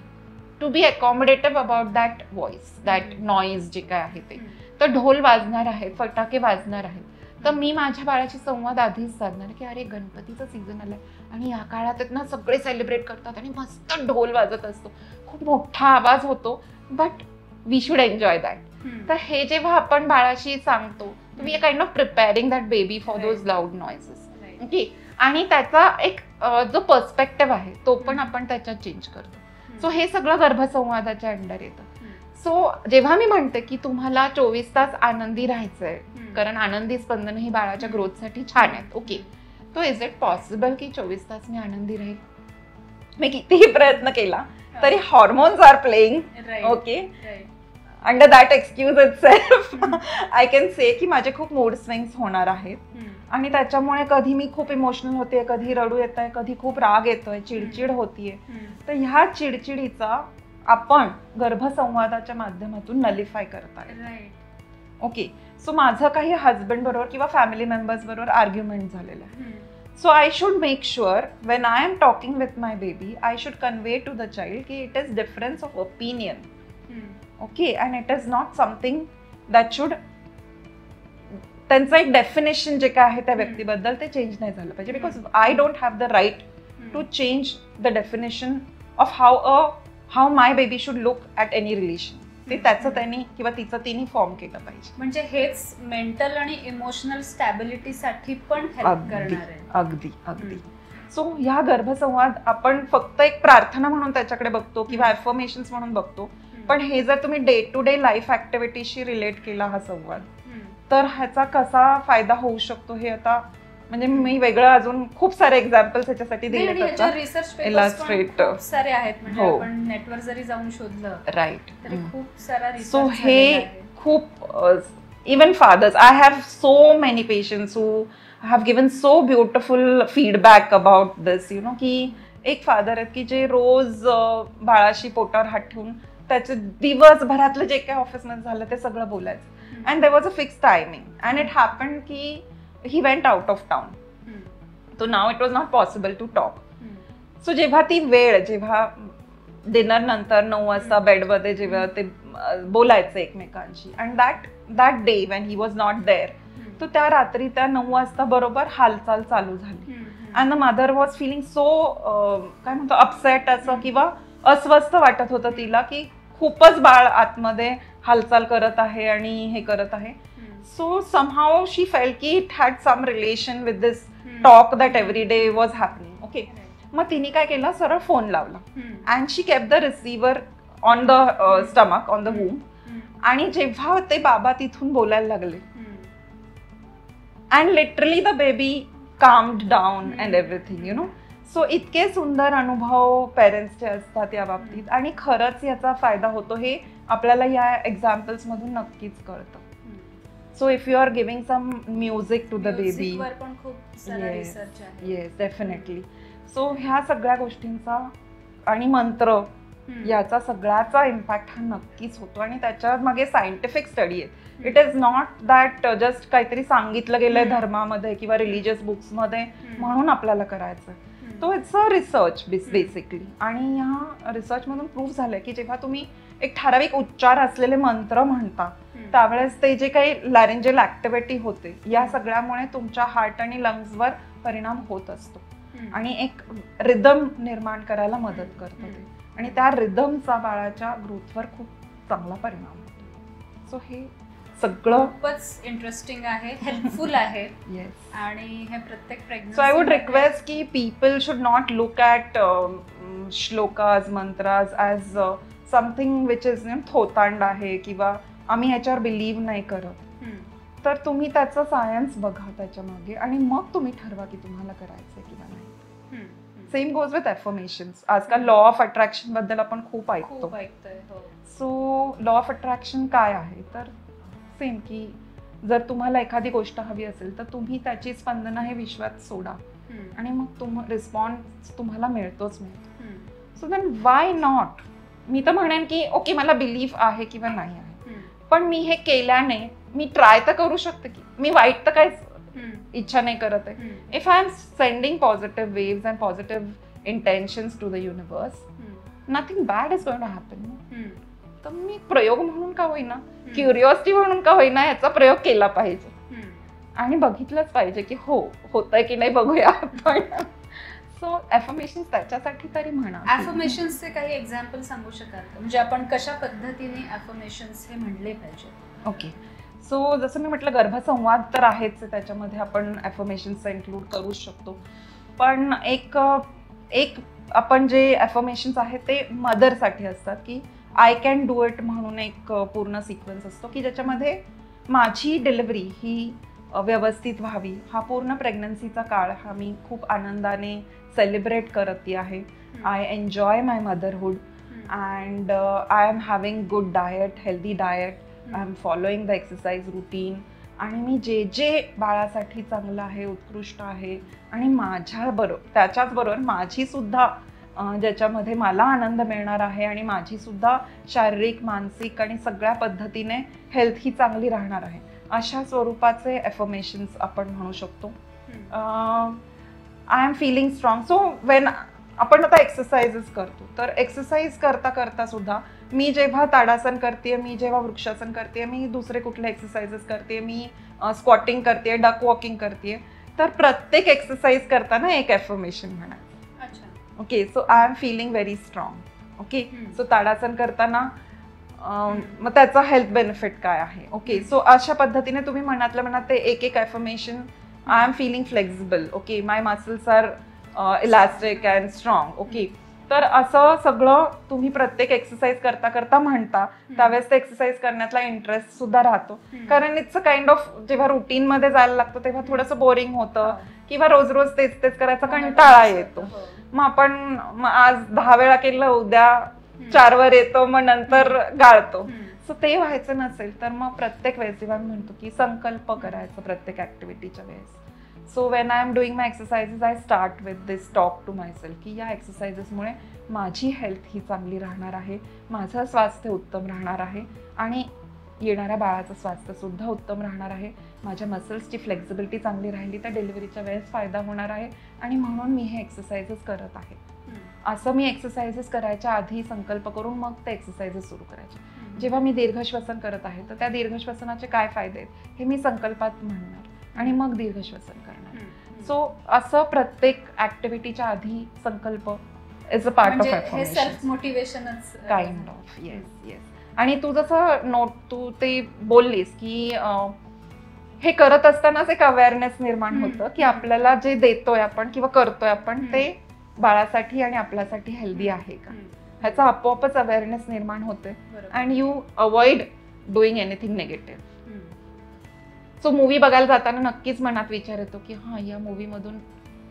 to be accommodative about that voice, that noise जे काय आहे ते. तर ढोल वाजणार आहेत, फटाके वाजणार आहेत, तर मी माझ्या बाळाशी संवाद आधीच साधणार की अरे गणपतीचं सीझन आलाय आणि या काळात ना सगळे सेलिब्रेट करतात आणि मस्त ढोल वाजत असतो, खूप मोठा आवाज होतो, but we should enjoy that. तर हे जेव्हा आपण बाळाशी सांगतो, we are kind of preparing that baby for those loud noises. Okay, आणि त्याचा एक जो पर्स्पेक्टिव्ह आहे तो पण आपण त्याच्यात चेंज करतो. सो हे सगळं गर्भसंवादाच्या अंडर येतं. सो जेव्हा मी म्हणते की तुम्हाला 24 तास आनंदी राहायचंय, कारण आनंदी स्पंदन ही बाळाच्या ग्रोथसाठी छान आहेत. ओके, तो इज इट पॉसिबल की 24 तास मी आनंदी राहील? मी कितीही प्रयत्न केला तरी hormones are playing. Okay, under that excuse itself I can say की माझे खूप मूड स्विंग्स होणार आहेत आणि त्याच्यामुळे कधी मी खूप इमोशनल होते, कधी रडू येत आहे, कधी खूप राग येतोय, चिडचिड होतीये. तर ह्या चिडचिडीचा आपण गर्भसंवादाच्या माध्यमातून नलिफाय करताय. ओके, सो माझं काही हजबंड बरोबर किंवा फॅमिली मेंबर्स बरोबर आर्ग्युमेंट झालेलं आहे. So I should make sure when I am talking with my baby, I should convey to the child की it is difference of opinion. Okay, and it is not something that should, त्यांचं एक definition जे काय आहे त्या व्यक्तीबद्दल ते change नाही झालं पाहिजे. Because I don't have the right to change the definition of how my baby should look at any relation. ते त्याचं त्यांनी किंवा तिचं तिने फॉर्म केलं पाहिजे. म्हणजे हेच मेंटल आणि इमोशनल स्टॅबिलिटीसाठी पण हेल्प करणार आहे. अगदी अगदी. सो ह्या गर्भसंवाद आपण फक्त एक प्रार्थना म्हणून त्याच्याकडे बघतो किंवा अफर्मेशन्स म्हणून बघतो, पण हे जर तुम्ही डे टू डे लाईफ ऍक्टिव्हिटीशी रिलेट केला हा संवाद, तर ह्याचा कसा फायदा होऊ शकतो हे आता म्हणजे मी वेगळं अजून खूप सारे एक्झाम्पल्स ह्याच्यासाठी दिले. रिसर्च पेपर्स खूप सारे आहेत, म्हणजे आपण नेटवर जरी जाऊन शोधलं राईट तरी खूप सारा रिसर्च. सो हे खूप even fathers, I have so many patients who have given so beautiful feedback about this, you know, की एक फादर आहेत की जे रोज बाळाशी पोटावर हात ठेवून त्याचे दिवसभरातलं जे काही ऑफिसमध्ये झालं ते सगळं बोलायचं. And there was a fixed timing, and it happened ki he went out of town. So now it was not possible to talk. So जेव्हा ती वेळ, जेव्हा डिनर नंतर 9 वाजता बेडमध्ये जेव्हा ते बोलायचं एकमेकांशी. And that day when he was not there, तो त्या रात्री त्या 9 वाजता बरोबर हालचाल चालू झाली. And the mother was feeling so काय म्हणतो अपसेट असं, किंवा अस्वस्थ वाटत होतं तिला की खूपच बाळ आतमध्ये हालचाल करत आहे आणि हे करत आहे. सो समहाव शी फेल्ट की it had some relation with this talk that every day was happening. Okay, मग तिने काय केलं, सरळ फोन लावला and she kept the receiver on the stomach, on the womb. आणि जेव्हा ते बाबा तिथून बोलायला लागले and literally the baby calmed down and everything, you know. So इतके सुंदर अनुभव पेरेंट्सचे असतात या बाबतीत, आणि खरंच याचा फायदा होतो हे आपल्याला या एक्झाम्पल्स मधून नक्कीच कळतं. So if you are giving some music to the baby, yes definitely. So ह्या सगळ्या गोष्टींचा आणि मंत्र याचा सगळ्याचा इम्पॅक्ट हा नक्कीच होतो. आणि त्याच्या मागे सायंटिफिक स्टडी आहे. It is not that just काहीतरी सांगितलं गेलंय धर्मामध्ये किंवा रिलिजियस बुक्समध्ये म्हणून आपल्याला करायचं. तो इट्स अ रिसर्च बेसिकली. आणि ह्या रिसर्चमधून प्रूव्ह झालंय की जेव्हा तुम्ही एक ठराविक उच्चार असलेले मंत्र म्हणता त्यावेळेस ते जे काही लॅरेंजियल ऍक्टिव्हिटी होते या सगळ्यामुळे तुमच्या हार्ट आणि लंग्सवर परिणाम होत असतो आणि एक रिदम निर्माण करायला मदत करतं ते. आणि त्या रिदमचा बाळाच्या ग्रोथवर खूप चांगला परिणाम होतो. सो हे सगळं खूपच इंटरेस्टिंग आहे, हेल्पफुल आहे. येस. आणि हे प्रत्येक pregnancy, so I would request की people should not look at shlokas mantras as something which is थोतांड आहे किंवा आम्ही ह्याच्यावर बिलीव्ह नाही करत. तर तुम्ही त्याचं सायन्स बघा त्याच्या मागे आणि मग तुम्ही ठरवा की तुम्हाला करायचंय किंवा नाही. Same goes with affirmations. आजकाल लॉ ऑफ अट्रॅक्शन बद्दल आपण खूप ऐकतोय. सो लॉ ऑफ अट्रॅक्शन काय आहे, तर सेम की जर तुम्हाला एखादी गोष्ट हवी असेल तर तुम्ही त्याची स्पंदनं हे विश्वात सोडा आणि मग रिस्पॉन्स तुम्हाला मिळतोच मिळतो. So then why not. मी तर म्हणेन की ओके मला बिलीव्ह आहे किंवा नाही आहे, पण मी हे केल्याने मी ट्राय तर करू शकते की मी वाईट तर काहीच इच्छा नाही करत आहे. If I am sending positive waves and positive intentions to the universe, nothing bad is going to happen. तर मी प्रयोग म्हणून का होईना, क्युरिओसिटी म्हणून का होईना याचा प्रयोग केला पाहिजे आणि बघितलंच पाहिजे की हो होतंय की नाही बघूया आपण. सो अफर्मेशन्स त्याच्यासाठी तरी म्हणा. अफर्मेशन्सचे काही एक्झाम्पल सांगू शकाल का, म्हणजे आपण कशा पद्धतीने अफर्मेशन्स हे म्हणले पाहिजे? ओके, सो जसं मी म्हटलं गर्भसंवाद तर आहेच, त्याच्यामध्ये आपण अफर्मेशन्स इन्क्लूड करू शकतो. पण एक आपण जे अफर्मेशन्स आहेत ते मदरसाठी असतात की आय कॅन डू इट म्हणून एक पूर्ण सिक्वेन्स असतो की ज्याच्यामध्ये माझी डिलिव्हरी ही व्यवस्थित व्हावी. हा पूर्ण प्रेग्नन्सीचा काळ हा मी खूप आनंदाने सेलिब्रेट करते आहे. I enjoy my motherhood and I am having good diet, healthy diet. I am following the exercise routine आणि मी जे बाळासाठी चांगलं आहे, उत्कृष्ट आहे आणि त्याच्याचबरोबर माझी सुद्धा ज्याच्यामध्ये मला आनंद मिळणार आहे आणि माझी सुद्धा शारीरिक, मानसिक आणि सगळ्या पद्धतीने हेल्थ ही चांगली राहणार आहे, अशा स्वरूपाचे अफर्मेशन्स आपण म्हणू शकतो. I am feeling strong. So when आपण आता एक्सरसाइजेस करतो तर एक्सरसाइज करता करता सुद्धा मी जेव्हा ताडासन करते, मी जेव्हा वृक्षासन करते, मी दुसरे कुठले एक्सरसाइजेस करते, मी स्क्वॉटिंग करते, डक वॉकिंग करते, तर प्रत्येक एक्सरसाइज करताना एक अफर्मेशन म्हणा. Okay, so I am feeling very strong. Okay, so ताडासन करताना मग त्याचा हेल्थ बेनिफिट काय आहे. ओके, सो अशा पद्धतीने तुम्ही मनातल्या मनात ते एक affirmation. I am feeling flexible. Okay, my muscles are elastic and strong. Okay, तर असं सगळं तुम्ही प्रत्येक एक्सरसाइज करता करता म्हणता त्यावेळेस ते एक्सरसाइज करण्यातला इंटरेस्ट सुद्धा राहतो. कारण इट्स अ काइंड ऑफ जेव्हा रुटीन मध्ये जायला लागतं तेव्हा थोडंसं बोरिंग होतं किंवा रोज रोज तेच करायचा कंटाळा येतो. मग आपण आज 10 वेळा केलं, उद्या 4 वर येतो, मग नंतर गाळतो. सो ते व्हायचं नसेल तर मग प्रत्येक वेळेस जेव्हा मी म्हणतो की संकल्प करायचं प्रत्येक ऍक्टिव्हिटीच्या वेळेस. So when I am doing my exercises I start with this talk to myself की या एक्सरसाइजेसमुळे माझी हेल्थ ही चांगली राहणार आहे, माझं स्वास्थ्य उत्तम राहणार आहे आणि येणाऱ्या बाळाचं स्वास्थ्य सुद्धा उत्तम राहणार आहे. माझ्या मसल्सची फ्लेक्झिबिलिटी चांगली राहिली तर डिलिव्हरीच्या वेळेस फायदा होणार आहे आणि म्हणून मी हे एक्सरसाइजेस करत आहे. असं मी एक्सरसाइजेस करायच्या आधी संकल्प करून मग ते एक्सरसाइजेस सुरू करायचे. जेव्हा मी दीर्घ श्वसन करत आहे तर त्या दीर्घ श्वसनाचे काय फायदे आहेत हे मी संकल्पात म्हणणार आणि मग दीर्घ श्वसन करणार. सो असं प्रत्येक ऍक्टिव्हिटीच्या आधी sankalp is a part of हे अफर्मेशन, सेल्फ मोटिवेशनच काइंड ऑफ. येस. आणि तू जसं तू ते बोललीस की हे करत असतानाच एक अवेअरनेस निर्माण होतं की आपल्याला जे देतोय आपण किंवा करतोय आपण ते बाळासाठी आणि आपल्यासाठी हेल्दी आहे का, ह्याचा आपोआपच अवेअरनेस निर्माण होते and you avoid doing anything negative. So movie बघायला जाताना नक्कीच मनात विचार येतो की हा या मूवी मधून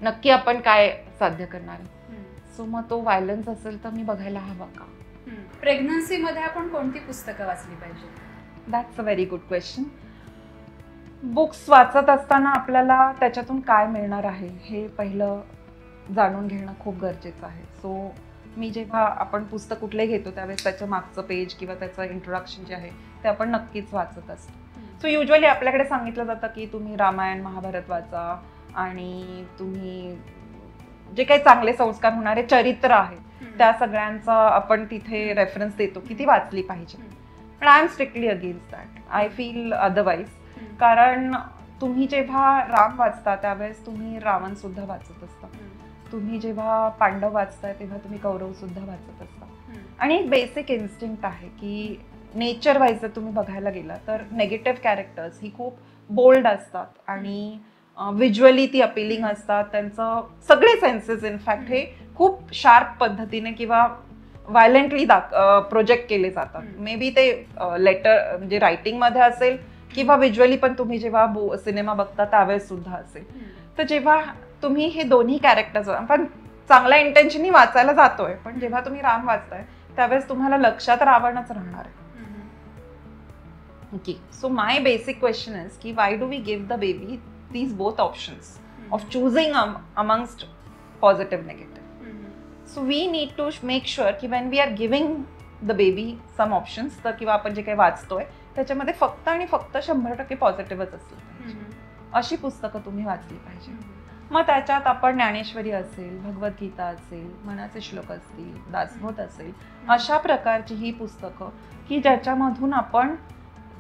नक्की आपण काय साध्य करणार आहे. सो मग तो व्हायलन्स असेल तर मी बघायला हवा का. प्रेग्नन्सी मध्ये आपण कोणती पुस्तकं वाचली पाहिजे? That's a very good question. Books वाचत असताना आपल्याला त्याच्यातून काय मिळणार आहे हे पहिलं जाणून घेणं खूप गरजेचं आहे. सो मी जेव्हा आपण पुस्तक कुठले घेतो त्यावेळेस त्याचं मागचं पेज किंवा त्याचं इंट्रोडक्शन जे आहे ते आपण नक्कीच वाचत असतो. सो युजली आपल्याकडे सांगितलं जातं की तुम्ही रामायण महाभारत वाचा आणि तुम्ही जे काही चांगले संस्कार होणारे चरित्र आहेत त्या सगळ्यांचा आपण तिथे रेफरन्स देतो की ती वाचली पाहिजे. पण I am strictly against that. I feel otherwise. कारण तुम्ही जेव्हा राम वाचता त्यावेळेस तुम्ही रावण सुद्धा वाचत असता. तुम्ही जेव्हा पांडव वाचताय तेव्हा तुम्ही कौरव सुद्धा वाचत असता. आणि एक बेसिक इन्स्टिंक्ट आहे की नेचर वाईज जर तुम्ही बघायला गेला तर नेगेटिव्ह कॅरेक्टर्स ही खूप बोल्ड असतात आणि व्हिज्युअली ती अपिलिंग असतात. त्यांचं सगळे सेन्सेस इनफॅक्ट हे खूप शार्प पद्धतीने किंवा व्हायलेंटली प्रोजेक्ट केले जातात. मे बी ते लेटर म्हणजे रायटिंगमध्ये असेल किंवा व्हिज्युअली पण तुम्ही जेव्हा सिनेमा बघता त्यावेळेस सुद्धा असेल. तर जेव्हा तुम्ही हे दोन्ही कॅरेक्टर्स पण चांगल्या इंटेन्शननी वाचायला जातोय पण जेव्हा तुम्ही राम वाचताय त्यावेळेस तुम्हाला लक्षात रावणच राहणार आहे. Okay. So my basic question is की why do we give the baby these both options of choosing amongst positive negative. So we need to make sure की when we are giving the baby some options तर किंवा आपण जे काही वाचतोय त्याच्यामध्ये फक्त आणि फक्त 100% पॉझिटिव्हच असलं पाहिजे. अशी पुस्तकं तुम्ही वाचली पाहिजे. मग त्याच्यात आपण ज्ञानेश्वरी असेल, भगवद्गीता असेल, मनाचे श्लोक असतील, दासबोध असेल, अशा प्रकारची ही पुस्तकं की ज्याच्यामधून आपण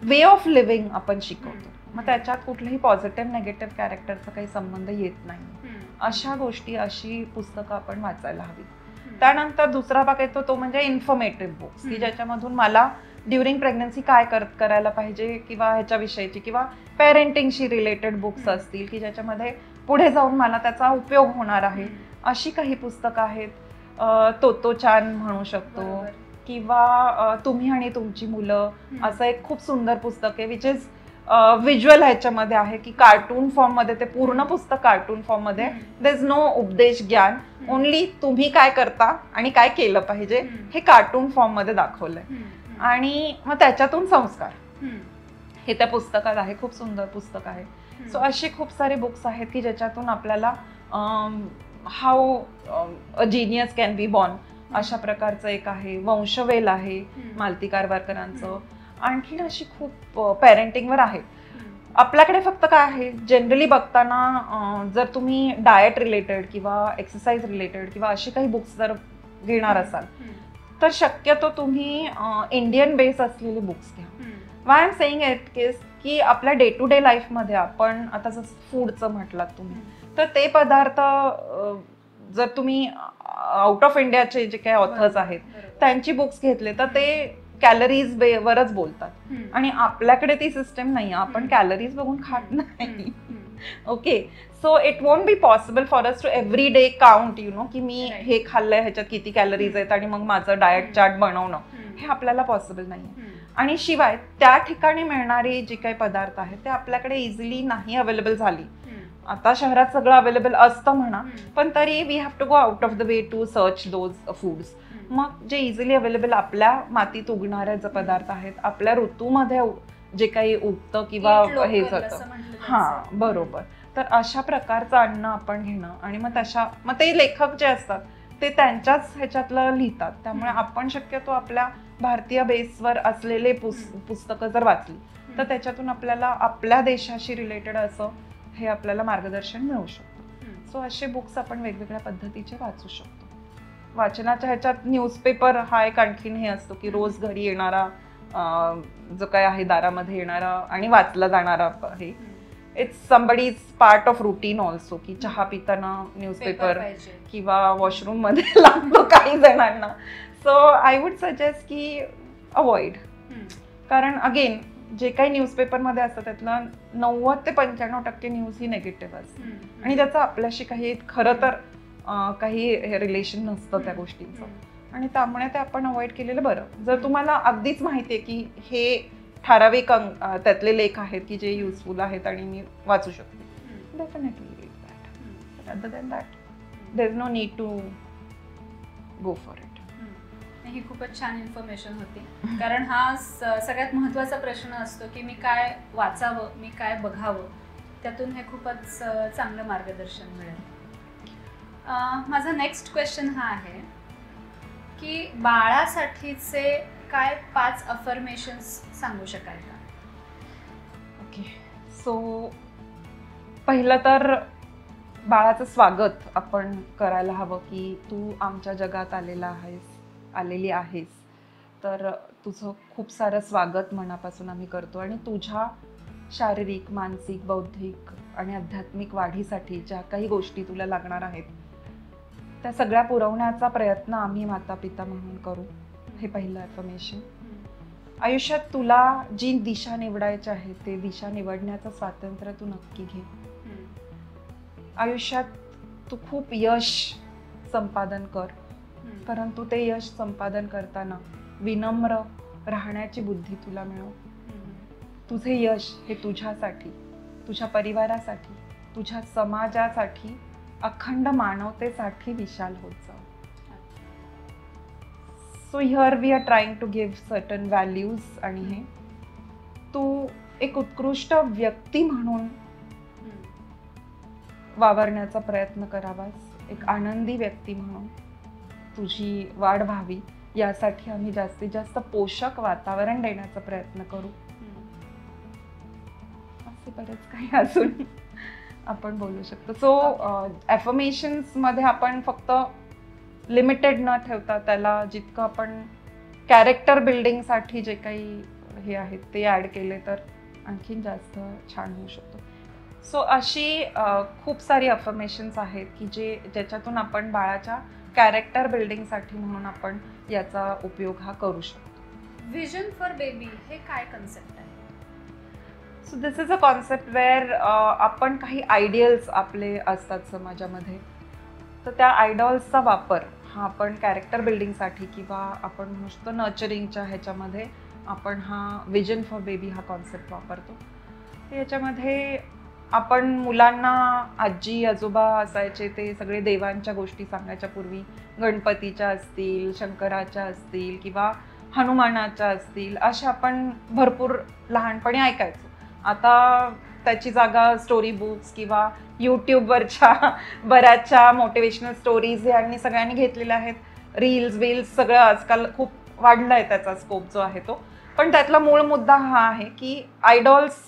वे ऑफ लिव्हिंग आपण शिकवतो. मग त्याच्यात कुठलंही पॉझिटिव्ह नेगेटिव्ह कॅरेक्टरचा काही संबंध येत नाही. अशा गोष्टी अशी पुस्तकं आपण वाचायला हवी. त्यानंतर दुसरा भाग येतो तो म्हणजे इन्फॉर्मेटिव्ह बुक्स की ज्याच्यामधून मला ड्युरिंग प्रेग्नन्सी काय करायला पाहिजे किंवा ह्याच्याविषयीची किंवा पेरेंटिंगशी रिलेटेड बुक्स असतील की ज्याच्यामध्ये पुढे जाऊन मला त्याचा उपयोग होणार आहे. अशी काही पुस्तकं आहेत. तो चान म्हणू शकतो किंवा तुम्ही आणि तुमची मुलं असं एक खूप सुंदर पुस्तक आहे विच इज व्हिज्युअल ह्याच्यामध्ये आहे की कार्टून फॉर्म मध्ये ते पूर्ण पुस्तक कार्टून फॉर्म मध्ये. देर इज नो उपदेश ज्ञान, ओनली तुम्ही काय करता आणि काय केलं पाहिजे हे कार्टून फॉर्म मध्ये दाखवलंय. आणि मग त्याच्यातून संस्कार हे त्या पुस्तकात आहे. खूप सुंदर पुस्तक आहे. सो असे खूप सारे बुक्स आहेत की ज्याच्यातून आपल्याला how a genius can be born अशा प्रकारचं एक आहे. वंशवेल आहे मालती कारवारकरांचं. आणखीन अशी खूप पेरेंटिंगवर आहेत. आपल्याकडे फक्त काय आहे जनरली बघताना जर तुम्ही डाएट रिलेटेड किंवा एक्सरसाइज रिलेटेड किंवा अशी काही बुक्स जर घेणार असाल तर शक्यतो तुम्ही इंडियन बेस असलेली बुक्स घ्या. वाय एम सेईंग इट की आपल्या डे टू डे लाईफमध्ये आपण आता जसं फूडचं म्हटलात तुम्ही तर ते पदार्थ जर तुम्ही आउट ऑफ इंडियाचे जे काही ऑथर्स आहेत त्यांची बुक्स घेतले तर ते कॅलरीज वरच बोलतात आणि आपल्याकडे ती सिस्टम नाही. आपण कॅलरीज बघून खात नाही. Okay. So it won't be possible for us to every day count you know की मी हे खाल्लंय ह्याच्यात किती कॅलरीज आहेत आणि मग माझं डाएट चार्ट बनवणं हे आपल्याला पॉसिबल नाही. आणि शिवाय त्या ठिकाणी मिळणारे जे काही पदार्थ आहेत ते आपल्याकडे इझिली नाही अवेलेबल झाली. आता शहरात सगळं अवेलेबल असतं म्हणा पण तरी we have to go out of the way to search those foods. मग जे इझिली अवेलेबल आपल्या मातीत उगणारे जे पदार्थ आहेत आपल्या ऋतूमध्ये जे काही उगतं किंवा हे जातं हां बरोबर तर अशा प्रकारचं अन्न आपण घेणं आणि मग ते लेखक जे असतात ते त्यांच्याच ह्याच्यातलं लिहितात. त्यामुळे आपण शक्यतो आपल्या भारतीय बेसवर असलेले पुस्तकं जर वाचली तर त्याच्यातून आपल्याला आपल्या देशाशी रिलेटेड असं हे आपल्याला मार्गदर्शन मिळू शकतं. सो असे बुक्स आपण वेगवेगळ्या पद्धतीचे वाचू शकतो. वाचनाच्या ह्याच्यात न्यूजपेपर हा एक आणखीन हे असतो की रोज घरी येणारा जो काय आहे दारामध्ये येणारा आणि वाचला जाणारा आहे, it's somebody's part of routine also, की चहा पिताना न्यूजपेपर किंवा वॉशरूम मध्ये लागतो काही जणांना. सो आय वुड सजेस्ट की अवॉइड. कारण अगेन जे काही न्यूजपेपरमध्ये असतं त्यातलं 90 ते 95% न्यूज ही निगेटिव्ह असते आणि त्याचं आपल्याशी काही खरं तर काही रिलेशन नसतं त्या गोष्टींचं, आणि त्यामुळे ते आपण अवॉइड केलेलं बरं. जर तुम्हाला अगदीच माहिती आहे की हे ठराविक त्यातले लेख आहेत की जे युजफुल आहेत आणि मी वाचू शकते, definitely read that. Other than that there is no need to go for it. ही खूपच छान इन्फॉर्मेशन होती, कारण हा सगळ्यात महत्त्वाचा प्रश्न असतो की मी काय वाचावं, मी काय बघावं. त्यातून हे खूपच चांगलं मार्गदर्शन मिळेल. माझा नेक्स्ट क्वेश्चन हा आहे की बाळासाठीचे काय 5 अफर्मेशन्स सांगू शकाल का? ओके, सो पहिलं तर बाळाचं स्वागत आपण करायला हवं की तू आमच्या जगात आलेली आहेस, तर तुझं खूप सारं स्वागत मनापासून आम्ही करतो आणि तुझ्या शारीरिक, मानसिक, बौद्धिक आणि आध्यात्मिक वाढीसाठी ज्या काही गोष्टी तुला लागणार आहेत त्या सगळ्या पुरवण्याचा प्रयत्न आम्ही माता पिता म्हणून करू. हे पहिलं अफर्मेशन. आयुष्यात तुला जी दिशा निवडायची आहे ते दिशा निवडण्याचं स्वातंत्र्य तू नक्की घे. आयुष्यात तू खूप यश संपादन कर, परंतु ते यश संपादन करताना विनम्र राहण्याची बुद्धी तुला मिळव. तुझे यश हे तुझ्यासाठी, तुझ्या परिवारासाठी, तुझ्या समाजासाठी, अखंड मानवतेसाठी विशाल होत जाऊ. So here we are trying to give certain values, आणि हे तू एक उत्कृष्ट व्यक्ती म्हणून वावरण्याचा प्रयत्न करावास, एक आनंदी व्यक्ती म्हणून तुझी वाढ व्हावी यासाठी आम्ही जास्तीत जास्त पोषक वातावरण देण्याचा प्रयत्न करू. असे बरेच काही अजून आपण बोलू शकतो. सो अफर्मेशन्स मध्ये आपण फक्त लिमिटेड न ठेवता त्याला जितकं आपण कॅरेक्टर बिल्डिंगसाठी जे काही हे आहेत ते ॲड केले तर आणखीन जास्त छान होऊ शकतो. सो अशी खूप सारी अफर्मेशन्स आहेत की ज्याच्यातून आपण बाळाच्या कॅरेक्टर बिल्डिंगसाठी म्हणून आपण याचा उपयोग हा करू शकतो. विजन फॉर बेबी हे काय कन्सेप्ट आहे? So this is a concept where आपण काही आयडियल्स आपले असतात समाजामध्ये, तर त्या आयडॉल्सचा वापर हा आपण कॅरेक्टर बिल्डिंगसाठी किंवा आपण म्हणू शकतो नर्चरिंगच्या ह्याच्यामध्ये आपण हा विजन फॉर बेबी हा कॉन्सेप्ट वापरतो. याच्यामध्ये आपण मुलांना आजी आजोबा असायचे ते सगळे देवांच्या गोष्टी सांगायच्या पूर्वी, गणपतीच्या असतील, शंकराच्या असतील किंवा हनुमानाच्या असतील, अशा आपण भरपूर लहानपणी ऐकायचो. आता त्याची जागा स्टोरी बुक्स किंवा यूट्यूबवरच्या बऱ्याचशा मोटिवेशनल स्टोरीज यांनी सगळ्यांनी घेतलेल्या आहेत. रील्स सगळं आजकाल खूप वाढलं आहे त्याचा स्कोप जो आहे तो. पण त्यातला मूळ मुद्दा हा आहे की आयडॉल्स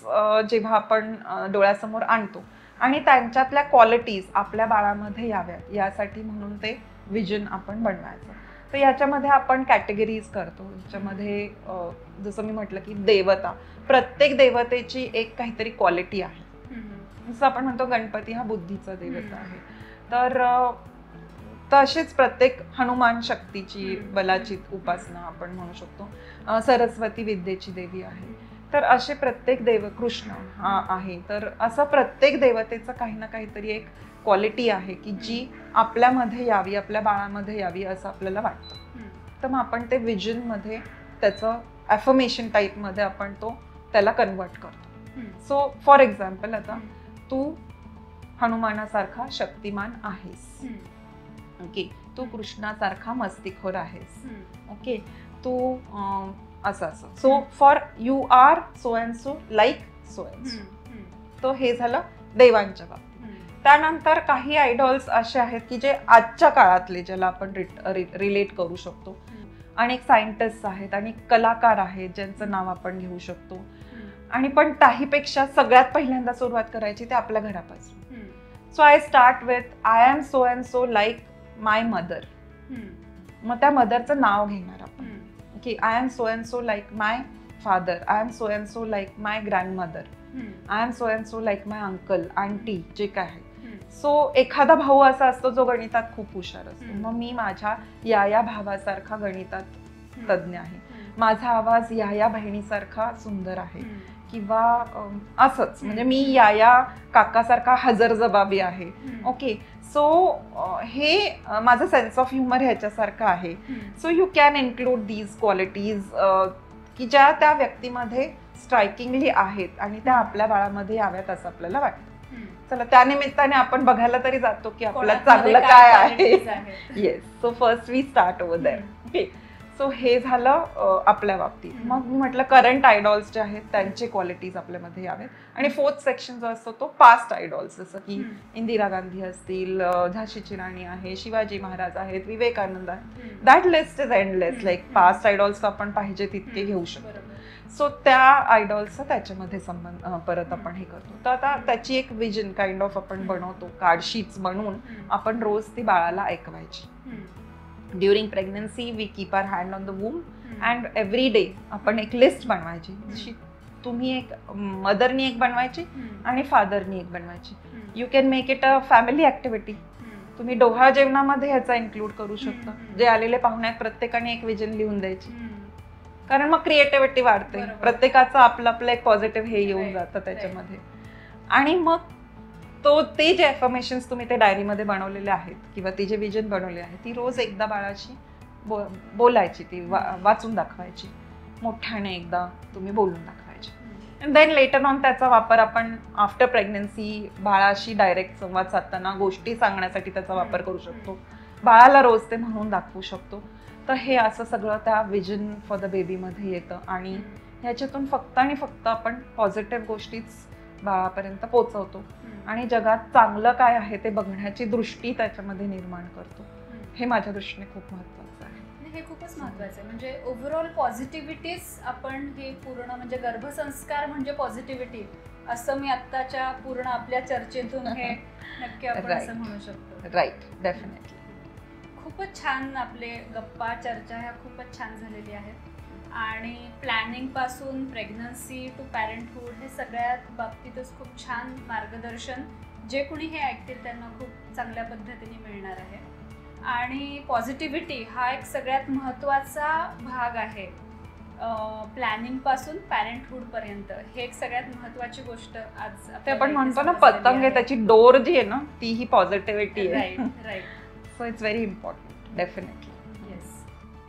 जेव्हा आपण डोळ्यासमोर आणतो आणि त्यांच्यातल्या क्वालिटीज आपल्या बाळामध्ये याव्यात यासाठी म्हणून ते विजन आपण बनवायचं. तर याच्यामध्ये आपण कॅटेगरीज करतो. याच्यामध्ये जसं मी म्हटलं की देवता, प्रत्येक देवतेची एक काहीतरी क्वालिटी आहे. जसं आपण म्हणतो गणपती हा बुद्धीचा देवता आहे, तर तशीच प्रत्येक हनुमान शक्तीची, बलाची उपासना आपण म्हणू शकतो. सरस्वती विद्येची देवी आहे. तर असे प्रत्येक कृष्ण हा आहे. तर असं प्रत्येक देवतेचं काही ना काहीतरी एक क्वालिटी आहे की जी आपल्यामध्ये यावी, आपल्या बाळामध्ये यावी असं आपल्याला वाटतं. तर मग आपण ते विजनमध्ये त्याचं अफर्मेशन टाईपमध्ये आपण त्याला कन्वर्ट करतो. सो फॉर एक्झाम्पल, आता तू हनुमानासारखा शक्तिमान आहेस. ओके, तू कृष्णासारखा मस्तिखोर आहेस. ओके, तू असं. So for you are so and so like so and so. तो हे झालं देवांच्या बाबतीत. त्यानंतर काही आयडॉल्स असे आहेत की जे आजच्या काळातले, ज्याला आपण रिलेट करू शकतो. अनेक सायंटिस्ट आहेत आणि कलाकार आहेत ज्यांचं नाव आपण घेऊ शकतो. आणि पण त्याहीपेक्षा सगळ्यात पहिल्यांदा सुरुवात करायची ते आपल्या घरापासून. So I start with I am so and so like my mother. मग त्या मदरचं नाव घेणार आपण. की I am so and so like my father, I am so and so like my grandmother, I am so and so like my uncle, aunty, जे काय आहे. So एखादा भाऊ असा असतो जो गणितात खूप हुशार असतो, मग मी माझ्या या भावासारखा गणितात तज्ज्ञ आहे, माझा आवाज या बहिणीसारखा सुंदर आहे, किंवा असंच म्हणजे मी या काकासारखा हजरजबाबी आहे. ओके, सो हे माझं सेन्स ऑफ ह्युमर ह्याच्यासारखं आहे. So you can include these qualities की ज्या त्या व्यक्तीमध्ये स्ट्रायकिंगली आहेत आणि त्या आपल्या बाळामध्ये याव्यात असं आपल्याला वाटतं. चला, त्या निमित्ताने आपण बघायला तरी जातो की आपलं चांगलं काय आहे. Yes, so first we start over there. Okay, so हे झालं आपल्या बाबतीत. मग मी म्हटलं करंट आयडॉल्स जे आहेत त्यांचे क्वालिटीज आपल्यामध्ये यावेत. आणि फोर्थ सेक्शन जो असतो तो पास्ट आयडॉल्स, जसं की इंदिरा गांधी असतील, झाशीची राणी आहे, शिवाजी महाराज आहेत, विवेकानंद आहे. That list is endless. Like past idols आपण पाहिजे तितके घेऊ शकतो. सो त्या आयडॉल्सचा त्याच्यामध्ये संबंध परत आपण हे करतो. तर आता त्याची एक विजन काइंड ऑफ आपण बनवतो, कार्डशीट्स बनवून आपण रोज ती बाळाला ऐकवायची. During pregnancy we keep our hand on the womb and every day आपण एक लिस्ट बनवायची. जशी तुम्ही एक मदरनी एक बनवायची आणि फादरनी एक बनवायची. You can make it a family activity. तुम्ही डोहाळ जेवणामध्ये ह्याचा इन्क्लूड करू शकता. जे आलेले पाहुणे आहेत प्रत्येकाने एक विजन लिहून द्यायची, कारण मग क्रिएटिव्हिटी वाढते. प्रत्येकाचं आपलं आपलं एक पॉझिटिव्ह हे येऊन जातं त्याच्यामध्ये. आणि मग ते जे अफर्मेशन्स तुम्ही ते डायरीमध्ये बनवलेले आहेत किंवा ती जे विजन बनवले आहे ती रोज एकदा बाळाशी बोलायची, ती वाचून दाखवायची, मोठ्याने एकदा तुम्ही बोलून दाखवायची. अँड देन लेटर ऑन त्याचा वापर आपण आफ्टर प्रेग्नन्सी बाळाशी डायरेक्ट संवाद साधताना गोष्टी सांगण्यासाठी त्याचा वापर करू शकतो. बाळाला रोज ते म्हणून दाखवू शकतो. तर हे असं सगळं त्या विजन फॉर द बेबीमध्ये येतं. आणि ह्याच्यातून फक्त आणि फक्त आपण पॉझिटिव्ह गोष्टीच बाळापर्यंत पोहोचवतो आणि जगात चांगलं काय आहे ते बघण्याची दृष्टी त्याच्यामध्ये निर्माण करतो. हे माझ्या दृष्टीने खूप महत्त्वाचं आहे. हे खूपच महत्त्वाचं आहे. म्हणजे ओव्हरऑल पॉझिटिव्हिटीच आपण हे पूर्ण, म्हणजे गर्भसंस्कार म्हणजे पॉझिटिव्हिटी असं मी आत्ताच्या पूर्ण आपल्या चर्चेतून हे नक्की आपण असं म्हणू शकतो. Right, definitely. खूपच छान आपले गप्पा चर्चा ह्या खूपच छान झालेली आहेत. आणि प्लॅनिंग पासून प्रेग्नन्सी टू पॅरेंटहूड हे सगळ्यात बाबतीतच खूप छान मार्गदर्शन जे कोणी हे ऐकतील त्यांना खूप चांगल्या पद्धतीने मिळणार आहे. आणि पॉझिटिव्हिटी हा एक सगळ्यात महत्त्वाचा भाग आहे. प्लॅनिंग पासून पॅरेंटहूड पर्यंत हे एक सगळ्यात महत्त्वाची गोष्ट आज ते आपण म्हणतो ना पतंग आहे, त्याची डोर जी आहे ना ती ही पॉझिटिव्हिटी आहे. Right right. So it's very important. Definitely.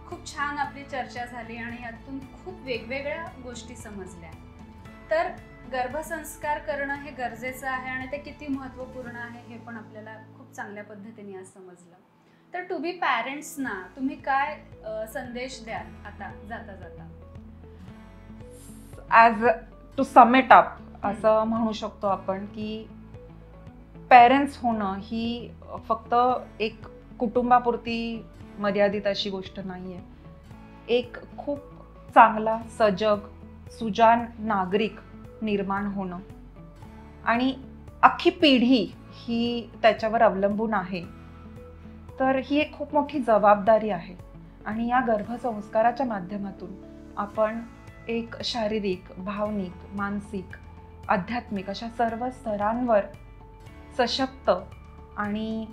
खूप छान आपली चर्चा झाली आणि यातून खूप वेगवेगळ्या गोष्टी समजल्या. तर गर्भसंस्कार करणं हे गरजेचं आहे आणि ते किती महत्त्वपूर्ण आहे हे पण आपल्याला खूप चांगल्या पद्धतीने आज समजलं. तर टू बी पॅरेंट्सना तुम्ही काय संदेश द्याल आता जाता जाता? As to sum it up असं म्हणू शकतो आपण की पॅरेंट्स होणं ही फक्त एक कुटुंबापुरती मर्यादित अशी गोष्ट नाहीये. एक खूप चांगला सजग सुजाण नागरिक निर्माण होणं आणि अख्खी पिढी ही त्याच्यावर अवलंबून आहे. तर ही एक खूप मोठी जबाबदारी आहे. आणि या गर्भसंस्काराच्या माध्यमातून आपण एक शारीरिक, भावनिक, मानसिक, आध्यात्मिक अशा सर्व स्तरांवर सशक्त आणि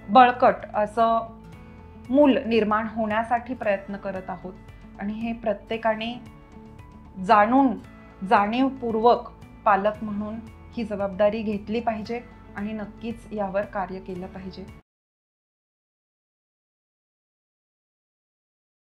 बळकट असं मूल निर्माण होण्यासाठी प्रयत्न करत आहोत. आणि हे प्रत्येकाने जाणीवपूर्वक पालक म्हणून ही जबाबदारी घेतली पाहिजे आणि नक्कीच यावर कार्य केलं पाहिजे.